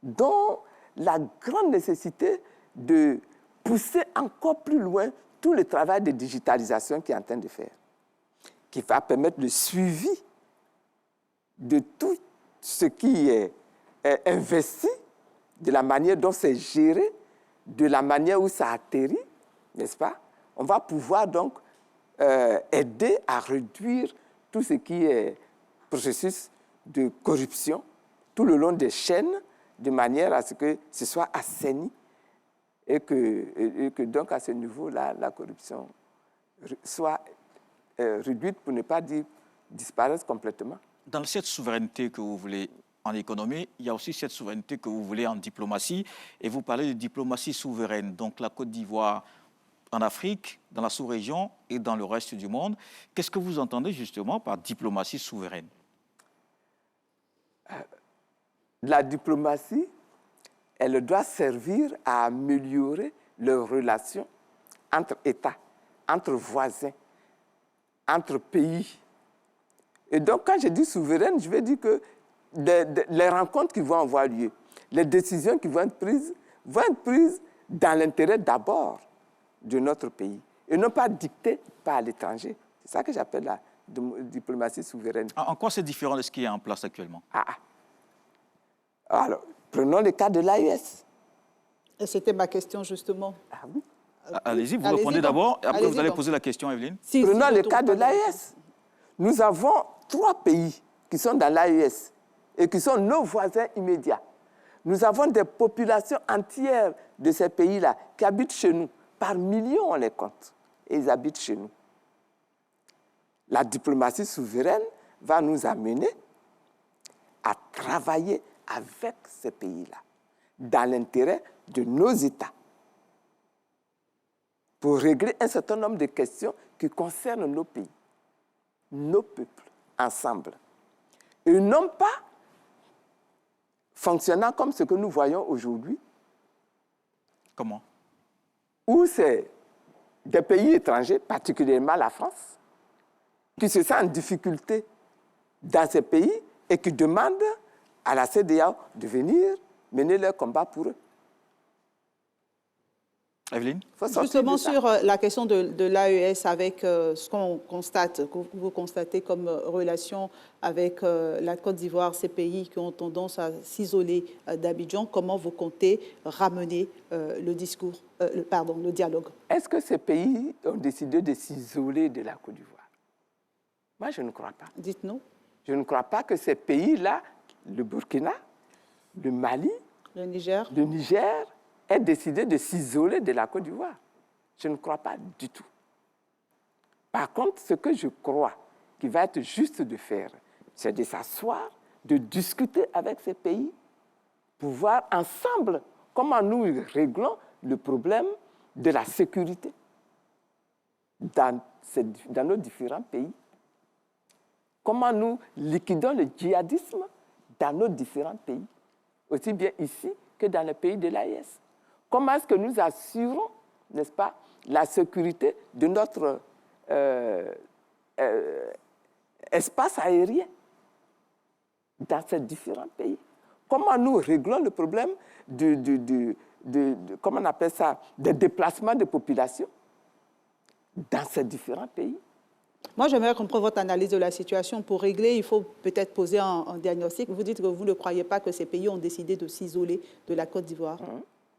B: dont la grande nécessité de pousser encore plus loin tout le travail de digitalisation qu'il est en train de faire, qui va permettre le suivi de tout ce qui est investi, de la manière dont c'est géré, de la manière où ça atterrit, n'est-ce pas? On va pouvoir donc aider à réduire tout ce qui est processus de corruption tout le long des chaînes, de manière à ce que ce soit assaini et que donc à ce niveau-là, la corruption soit réduite, pour ne pas dire disparaisse complètement.
A: Dans cette souveraineté que vous voulez en économie, il y a aussi cette souveraineté que vous voulez en diplomatie. Et vous parlez de diplomatie souveraine. Donc la Côte d'Ivoire en Afrique, dans la sous-région et dans le reste du monde. Qu'est-ce que vous entendez justement par diplomatie souveraine?
B: La diplomatie, elle doit servir à améliorer les relations entre États, entre voisins, entre pays. Et donc, quand je dis souveraine, je veux dire que les rencontres qui vont avoir lieu, les décisions qui vont être prises dans l'intérêt d'abord de notre pays et non pas dictées par l'étranger. C'est ça que j'appelle la diplomatie souveraine.
A: En quoi c'est différent de ce qui est en place actuellement?
B: Alors, prenons le cas de l'AES.
C: C'était ma question, justement.
B: Oui.
A: Allez-y, vous répondez d'abord, et après vous allez poser la question, Evelyne.
B: Prenons le cas de l'AES. Nous avons 3 pays qui sont dans l'AES et qui sont nos voisins immédiats. Nous avons des populations entières de ces pays-là qui habitent chez nous. Par millions, on les compte. Et ils habitent chez nous. La diplomatie souveraine va nous amener à travailler avec ces pays-là, dans l'intérêt de nos États, pour régler un certain nombre de questions qui concernent nos pays, nos peuples, ensemble. Et non pas fonctionnant comme ce que nous voyons aujourd'hui.
A: Comment?
B: Où c'est des pays étrangers, particulièrement la France, qui se sentent en difficulté dans ces pays et qui demandent à la CEDEAO de venir mener leur combat pour eux.
A: Evelyne?
C: Justement sur la question de l'AES avec ce qu'on constate, que vous constatez comme relation avec la Côte d'Ivoire, ces pays qui ont tendance à s'isoler d'Abidjan, comment vous comptez ramener le dialogue?
B: Est-ce que ces pays ont décidé de s'isoler de la Côte d'Ivoire? Moi, je ne crois pas.
C: Dites-nous.
B: Je ne crois pas que ces pays-là, le Burkina, le Mali,
C: le Niger,
B: aient décidé de s'isoler de la Côte d'Ivoire. Je ne crois pas du tout. Par contre, ce que je crois qu'il va être juste de faire, c'est de s'asseoir, de discuter avec ces pays, pour voir ensemble comment nous réglons le problème de la sécurité. dans nos différents pays. Comment nous liquidons le djihadisme dans nos différents pays, aussi bien ici que dans les pays de l'AES. Comment est-ce que nous assurons, n'est-ce pas, la sécurité de notre espace aérien dans ces différents pays? Comment nous réglons le problème comment on appelle ça, des déplacements de population dans ces différents pays?
C: Moi, j'aimerais comprendre votre analyse de la situation. Pour régler, il faut peut-être poser un diagnostic. Vous dites que vous ne croyez pas que ces pays ont décidé de s'isoler de la Côte d'Ivoire.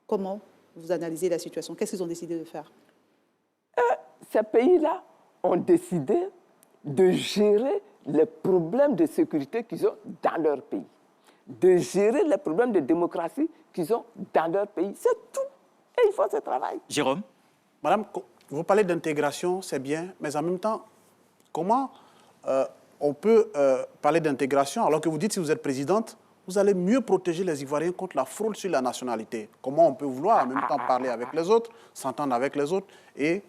C: Comment vous analysez la situation? Qu'est-ce qu'ils ont décidé de faire?
B: Ces pays-là ont décidé de gérer les problèmes de sécurité qu'ils ont dans leur pays, de gérer les problèmes de démocratie qu'ils ont dans leur pays. C'est tout. Et il faut ce travail.
A: Jérôme?
D: Madame, vous parlez d'intégration, c'est bien, mais en même temps, comment on peut parler d'intégration alors que vous dites, si vous êtes présidente, vous allez mieux protéger les Ivoiriens contre la fraude sur la nationalité? Comment on peut vouloir en même temps parler avec les autres, s'entendre avec les autres et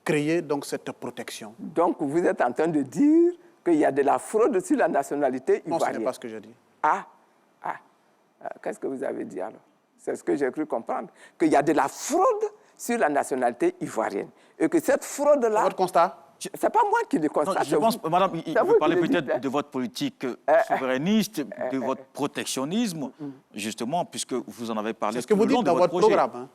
D: créer donc cette protection?
B: Donc vous êtes en train de dire qu'il y a de la fraude sur la nationalité ivoirienne?
D: Non, ce n'est pas ce que j'ai dit.
B: Qu'est-ce que vous avez dit alors? C'est ce que j'ai cru comprendre. Qu'il y a de la fraude sur la nationalité ivoirienne. Et que cette fraude-là...
D: Votre constat?
B: C'est pas moi qui le constate.
A: Non, je pense, madame, vous parlez peut-être de votre politique souverainiste, de votre protectionnisme, justement, puisque vous en avez parlé.
D: C'est ce que vous dites dans votre programme. Hein?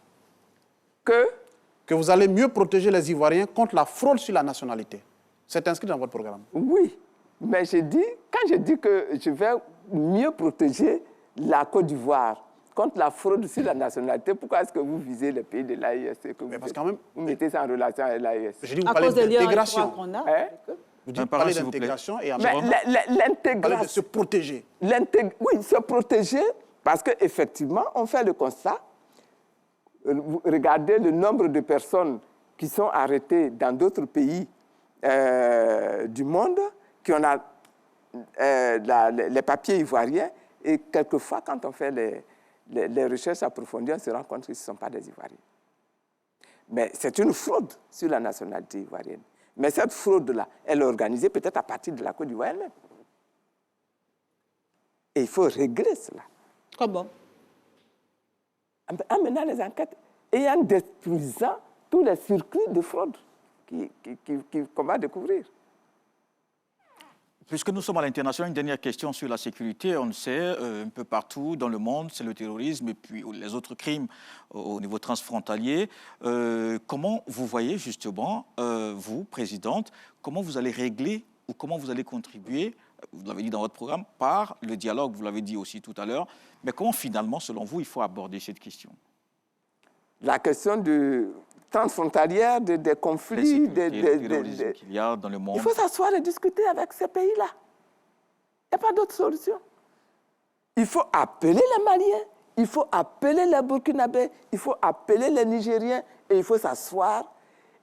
D: Que vous allez mieux protéger les Ivoiriens contre la fraude sur la nationalité. C'est inscrit dans votre programme.
B: Oui, mais quand je dis que je vais mieux protéger la Côte d'Ivoire contre la fraude sur la nationalité, pourquoi est-ce que vous visez les pays de l'AES et que vous mettez ça en relation avec l'AES?
D: Je dis, vous parlez d'intégration. Vous
B: dites
D: parlez d'intégration et en même temps,
B: l'intégration,
D: de se protéger.
B: Oui, se protéger, parce qu'effectivement, on fait le constat. Regardez le nombre de personnes qui sont arrêtées dans d'autres pays du monde, qui ont les papiers ivoiriens, et quelquefois, quand on fait les recherches approfondies, on se rend compte que ce ne sont pas des Ivoiriens. Mais c'est une fraude sur la nationalité ivoirienne. Mais cette fraude-là, elle est organisée peut-être à partir de la Côte d'Ivoire elle-même. Et il faut régler cela.
C: Comment?
B: En menant les enquêtes et en détruisant tous les circuits de fraude qu'on va découvrir.
A: Puisque nous sommes à l'international, une dernière question sur la sécurité. On le sait, un peu partout dans le monde, c'est le terrorisme et puis les autres crimes au niveau transfrontalier. Comment vous voyez justement, vous, présidente, comment vous allez régler ou comment vous allez contribuer, vous l'avez dit dans votre programme, par le dialogue, vous l'avez dit aussi tout à l'heure, mais comment finalement, selon vous, il faut aborder cette question? La
B: question transfrontalière, des conflits,
A: qu'il y a dans le monde.
B: Il faut s'asseoir et discuter avec ces pays-là. Il n'y a pas d'autre solution. Il faut appeler les Maliens, il faut appeler les Burkinabés, il faut appeler les Nigériens et il faut s'asseoir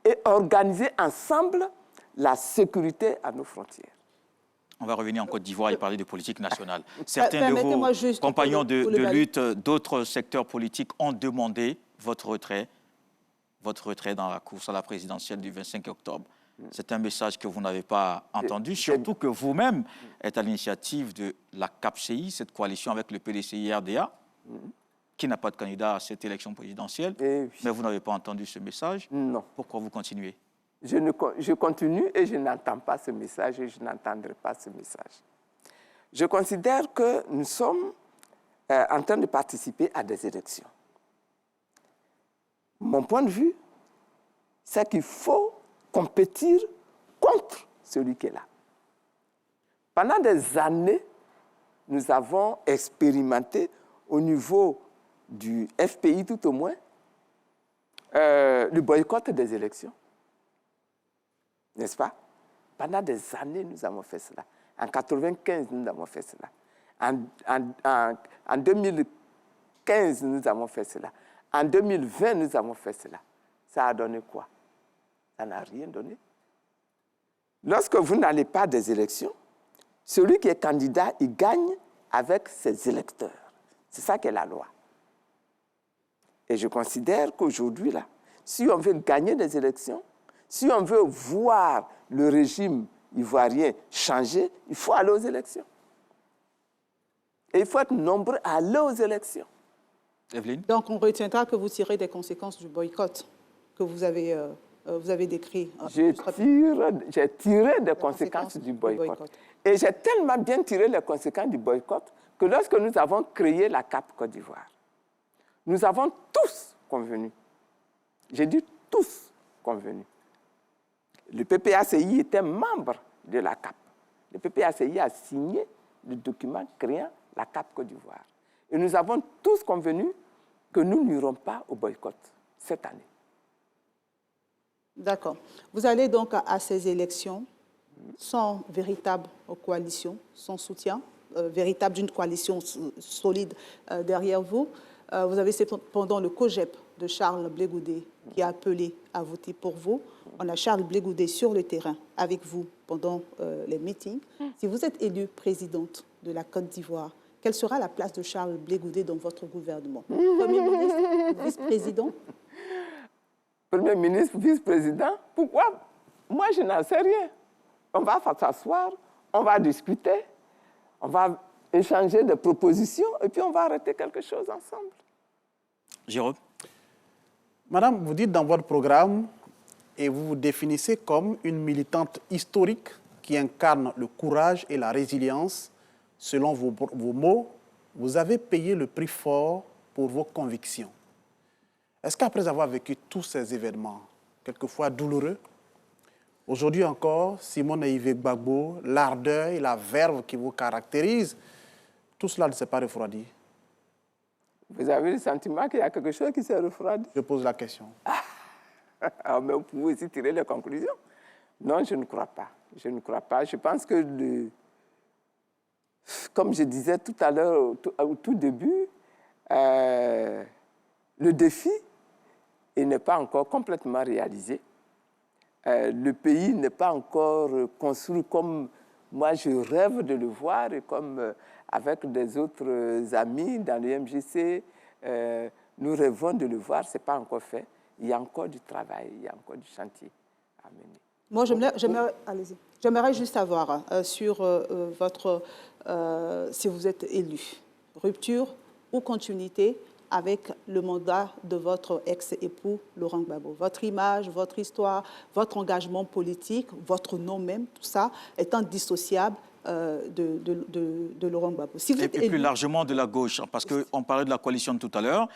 B: et organiser ensemble la sécurité à nos frontières.
A: On va revenir en Côte d'Ivoire et parler de politique nationale. Certains de vos compagnons de lutte d'autres secteurs politiques ont demandé votre retrait dans la course à la présidentielle du 25 octobre. C'est un message que vous n'avez pas entendu, surtout que vous-même êtes à l'initiative de la CAPCI, cette coalition avec le PDCI-RDA, qui n'a pas de candidat à cette élection présidentielle. Mais vous n'avez pas entendu ce message.
B: Non.
A: Pourquoi vous continuez?
B: Je continue et je n'entends pas ce message et je n'entendrai pas ce message. Je considère que nous sommes en train de participer à des élections. Mon point de vue, c'est qu'il faut compétir contre celui qui est là. Pendant des années, nous avons expérimenté au niveau du FPI tout au moins le boycott des élections. N'est-ce pas? Pendant des années, nous avons fait cela. En 1995, nous avons fait cela. En 2015, nous avons fait cela. En 2020, nous avons fait cela. Ça a donné quoi? Ça n'a rien donné. Lorsque vous n'allez pas des élections, celui qui est candidat, il gagne avec ses électeurs. C'est ça qu'est la loi. Et je considère qu'aujourd'hui, là, si on veut gagner des élections, Si on veut voir le régime ivoirien changer, il faut aller aux élections. Et il faut être nombreux à aller aux élections.
A: Evelyne?
C: Donc, on retiendra que vous tirez des conséquences du boycott que vous avez décrit.
B: J'ai tiré des conséquences du boycott. Et j'ai tellement bien tiré les conséquences du boycott que lorsque nous avons créé la CAP Côte d'Ivoire, nous avons tous convenu, j'ai dit tous convenu. Le PPACI était membre de la CAP. Le PPACI a signé le document créant la CAP Côte d'Ivoire. Et nous avons tous convenu que nous n'irons pas au boycott cette année.
C: D'accord. Vous allez donc à ces élections sans véritable coalition, sans soutien véritable d'une coalition solide derrière vous. Vous avez cependant le COJEP de Charles Blé Goudé qui a appelé à voter pour vous. On a Charles Blé Goudé sur le terrain avec vous pendant les meetings. Si vous êtes élue présidente de la Côte d'Ivoire, quelle sera la place de Charles Blé Goudé dans votre gouvernement? Premier ministre, vice-président?
B: Premier ministre, vice-président? Pourquoi? Moi, je n'en sais rien. On va s'asseoir, on va discuter, on va échanger des propositions et puis on va arrêter quelque chose ensemble.
A: Jérôme?
D: Madame, vous dites dans votre programme, et vous vous définissez comme une militante historique qui incarne le courage et la résilience. Selon vos mots, vous avez payé le prix fort pour vos convictions. Est-ce qu'après avoir vécu tous ces événements, quelquefois douloureux, aujourd'hui encore, Simone Yves Gbagbo, l'ardeur et la verve qui vous caractérisent, tout cela ne s'est pas refroidi?
B: Vous avez le sentiment qu'il y a quelque chose qui s'est refroidi?
D: Je pose la question.
B: Mais vous pouvez aussi tirer les conclusions. Non, je ne crois pas. Je ne crois pas. Je pense que, comme je disais tout à l'heure, au tout début, le défi n'est pas encore complètement réalisé. Le pays n'est pas encore construit comme moi je rêve de le voir et comme avec des autres amis dans le MJC, nous rêvons de le voir. Ce n'est pas encore fait. Il y a encore du travail, il y a encore du chantier à mener.
C: Moi, j'aimerais juste savoir sur si vous êtes élu, rupture ou continuité avec le mandat de votre ex-époux Laurent Gbagbo. Votre image, votre histoire, votre engagement politique, votre nom même, tout ça est indissociable de Laurent Gbagbo. Si vous êtes
A: et plus largement de la gauche, parce qu'on parlait de la coalition tout à l'heure,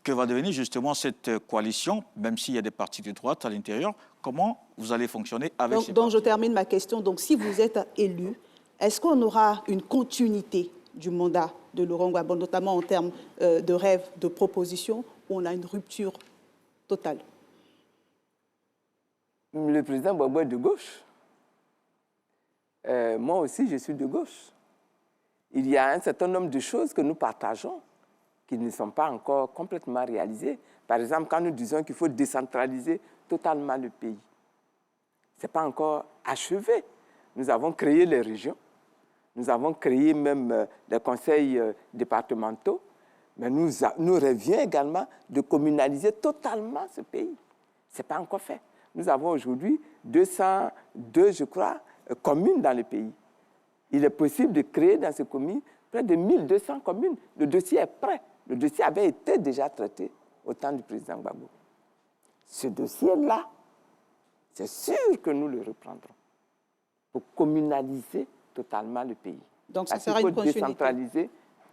A: que va devenir justement cette coalition, même s'il y a des partis de droite à l'intérieur, comment vous allez fonctionner avec ces
C: donc je termine ma question. Donc si vous êtes élu, est-ce qu'on aura une continuité du mandat de Laurent Gbagbo, notamment en termes de rêves, de propositions, où on a une rupture totale?
B: Le président Gbagbo est de gauche. Moi aussi, je suis de gauche. Il y a un certain nombre de choses que nous partageons qui ne sont pas encore complètement réalisées. Par exemple, quand nous disons qu'il faut décentraliser totalement le pays, ce n'est pas encore achevé. Nous avons créé les régions, nous avons créé même les conseils départementaux, mais nous rêvions également de communaliser totalement ce pays. Ce n'est pas encore fait. Nous avons aujourd'hui 202, je crois, communes dans le pays. Il est possible de créer dans ces communes près de 1200 communes. Le dossier est prêt. Le dossier avait été déjà traité au temps du président Gbagbo. Ce dossier-là, c'est sûr que nous le reprendrons pour communaliser totalement le pays.
C: Donc, ça sera une continuité.
B: Décentraliser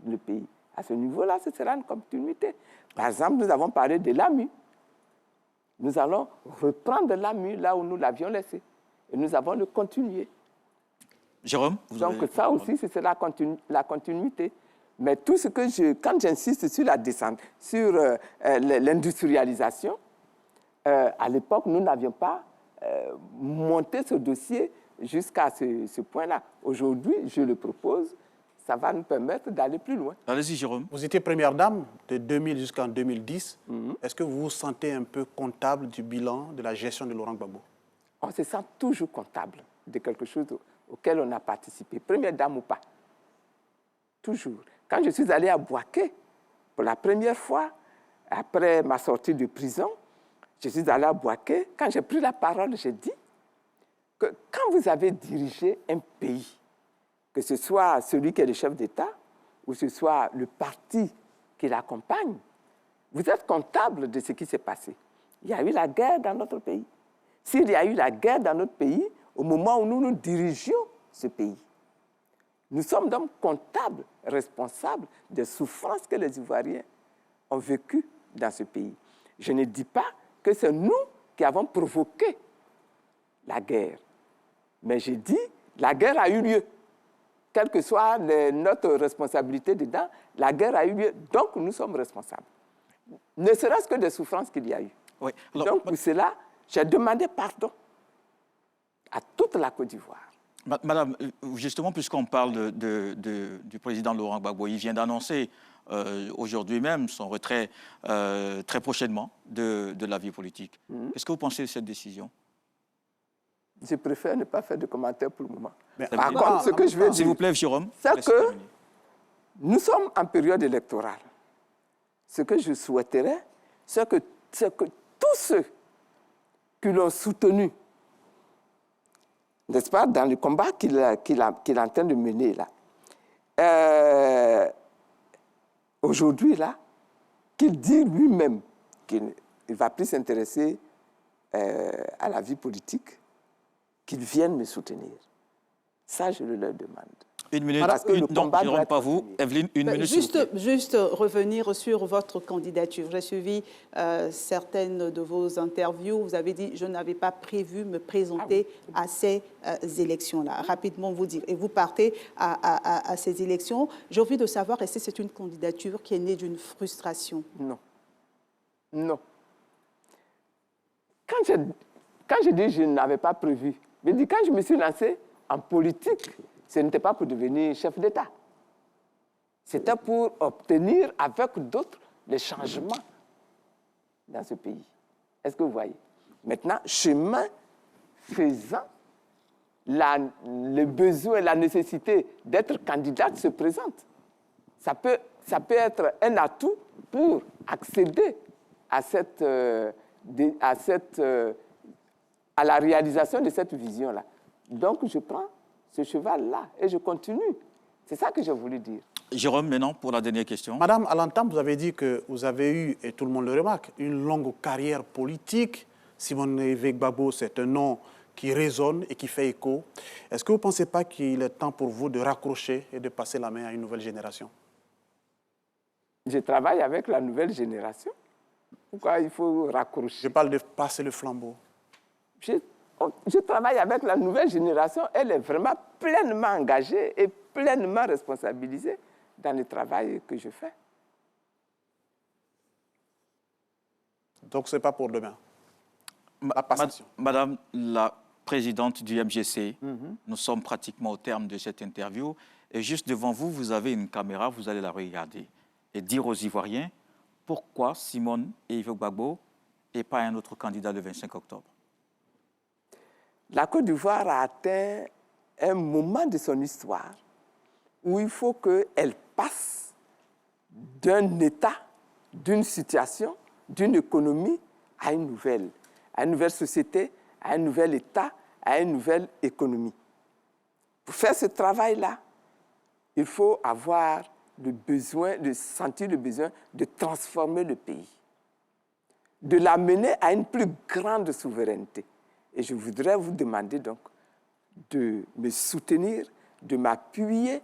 B: le pays. À ce niveau-là, ce sera une continuité. Par exemple, nous avons parlé de l'AMU. Nous allons reprendre l'AMU là où nous l'avions laissé. Et nous allons le continuer.
A: Jérôme,
B: donc ça aussi, c'est la continuité. Mais tout ce que quand j'insiste sur la descente, sur l'industrialisation, à l'époque, nous n'avions pas monté ce dossier jusqu'à ce point-là. Aujourd'hui, je le propose, ça va nous permettre d'aller plus loin.
A: Allez-y, Jérôme.
D: Vous étiez première dame de 2000 jusqu'en 2010. Est-ce que vous vous sentez un peu comptable du bilan de la gestion de Laurent Gbagbo?
B: On se sent toujours comptable de quelque chose auquel on a participé, première dame ou pas. Toujours. Quand je suis allé à Bouaké, pour la première fois, après ma sortie de prison, Je suis allée à Bouaké. Quand j'ai pris la parole, j'ai dit que quand vous avez dirigé un pays, que ce soit celui qui est le chef d'État ou ce soit le parti qui l'accompagne, vous êtes comptable de ce qui s'est passé. Il y a eu la guerre dans notre pays. S'il y a eu la guerre dans notre pays, au moment où nous dirigions ce pays, nous sommes donc comptables, responsables des souffrances que les Ivoiriens ont vécues dans ce pays. Je ne dis pas que c'est nous qui avons provoqué la guerre. Mais j'ai dit, la guerre a eu lieu. Quelle que soit notre responsabilité dedans, la guerre a eu lieu. Donc, nous sommes responsables. Ne serait-ce que des souffrances qu'il y a eu.
A: Oui. Alors,
B: donc, pour cela, j'ai demandé pardon à toute la Côte d'Ivoire.
A: Madame, justement, puisqu'on parle du président Laurent Gbagbo, il vient d'annoncer aujourd'hui même son retrait très prochainement de la vie politique. Qu'est-ce que vous pensez de cette décision?
B: Je préfère ne pas faire de commentaires pour le moment.
D: Mais
B: par contre, ce que je veux dire,
A: s'il vous plaît, Jérôme,
B: c'est que nous sommes en période électorale. Ce que je souhaiterais, c'est que tous ceux qui l'ont soutenu, n'est-ce pas, dans le combat qu'il est en train de mener là, aujourd'hui là, qu'il dit lui-même qu'il ne va plus s'intéresser à la vie politique, qu'ils viennent me soutenir. Ça, je le leur demande.
A: Une minute,
B: parce que le combat
A: Jérôme,
B: doit être
A: pas vous.
B: continué.
A: Evelyne, une minute.
C: Juste revenir sur votre candidature. J'ai suivi certaines de vos interviews. Vous avez dit, je n'avais pas prévu me présenter à ces élections-là. Rapidement, vous dire. Et vous partez à ces élections. J'ai envie de savoir, est-ce que c'est une candidature qui est née d'une frustration?
B: Non. Non. Quand je dis je n'avais pas prévu, je dis quand je me suis lancé en politique, ce n'était pas pour devenir chef d'État. C'était pour obtenir avec d'autres des changements dans ce pays. Est-ce que vous voyez? Maintenant, chemin faisant, le besoin, la nécessité d'être candidate se présente. Ça peut être un atout pour accéder à la réalisation de cette vision-là. Donc, je prends ce cheval-là et je continue. C'est ça que j'ai voulu dire.
A: Jérôme, maintenant, pour la dernière question.
D: Madame, à l'entame, vous avez dit que vous avez eu, et tout le monde le remarque, une longue carrière politique. Simone Gbagbo, c'est un nom qui résonne et qui fait écho. Est-ce que vous ne pensez pas qu'il est temps pour vous de raccrocher et de passer la main à une nouvelle génération?
B: Je travaille avec la nouvelle génération. Pourquoi il faut raccrocher?
D: Je parle de passer le flambeau.
B: Je travaille avec la nouvelle génération. Elle est vraiment pleinement engagée et pleinement responsabilisée dans le travail que je fais.
D: Donc, ce n'est pas pour demain. La passation.
A: Madame la présidente du MGC, nous sommes pratiquement au terme de cette interview. Et juste devant vous, vous avez une caméra, vous allez la regarder et dire aux Ivoiriens pourquoi Simone Gbagbo et pas un autre candidat le 25 octobre.
B: La Côte d'Ivoire a atteint un moment de son histoire où il faut qu'elle passe d'un état, d'une situation, d'une économie à une nouvelle société, à un nouvel état, à une nouvelle économie. Pour faire ce travail-là, il faut avoir sentir le besoin de transformer le pays, de l'amener à une plus grande souveraineté. Et je voudrais vous demander donc de me soutenir, de m'appuyer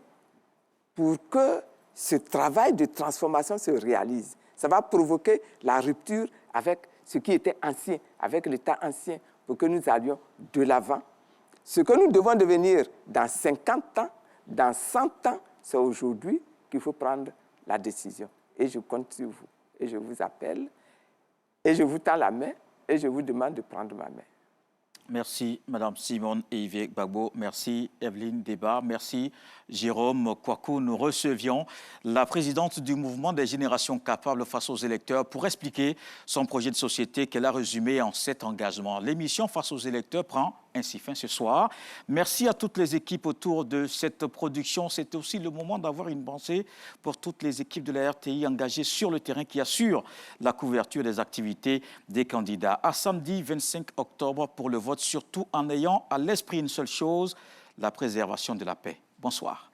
B: pour que ce travail de transformation se réalise. Ça va provoquer la rupture avec ce qui était ancien, avec l'État ancien, pour que nous allions de l'avant. Ce que nous devons devenir dans 50 ans, dans 100 ans, c'est aujourd'hui qu'il faut prendre la décision. Et je compte sur vous. Et je vous appelle, et je vous tends la main, et je vous demande de prendre ma main.
A: Merci, Madame Simone Gbagbo. Merci, Evelyne Deba. Merci, Jérôme Kouakou. Nous recevions la présidente du mouvement des générations capables face aux électeurs pour expliquer son projet de société qu'elle a résumé en 7 engagements. L'émission Face aux électeurs prend ainsi fin ce soir. Merci à toutes les équipes autour de cette production. C'est aussi le moment d'avoir une pensée pour toutes les équipes de la RTI engagées sur le terrain qui assurent la couverture des activités des candidats. À samedi 25 octobre pour le vote, surtout en ayant à l'esprit une seule chose, la préservation de la paix. Bonsoir.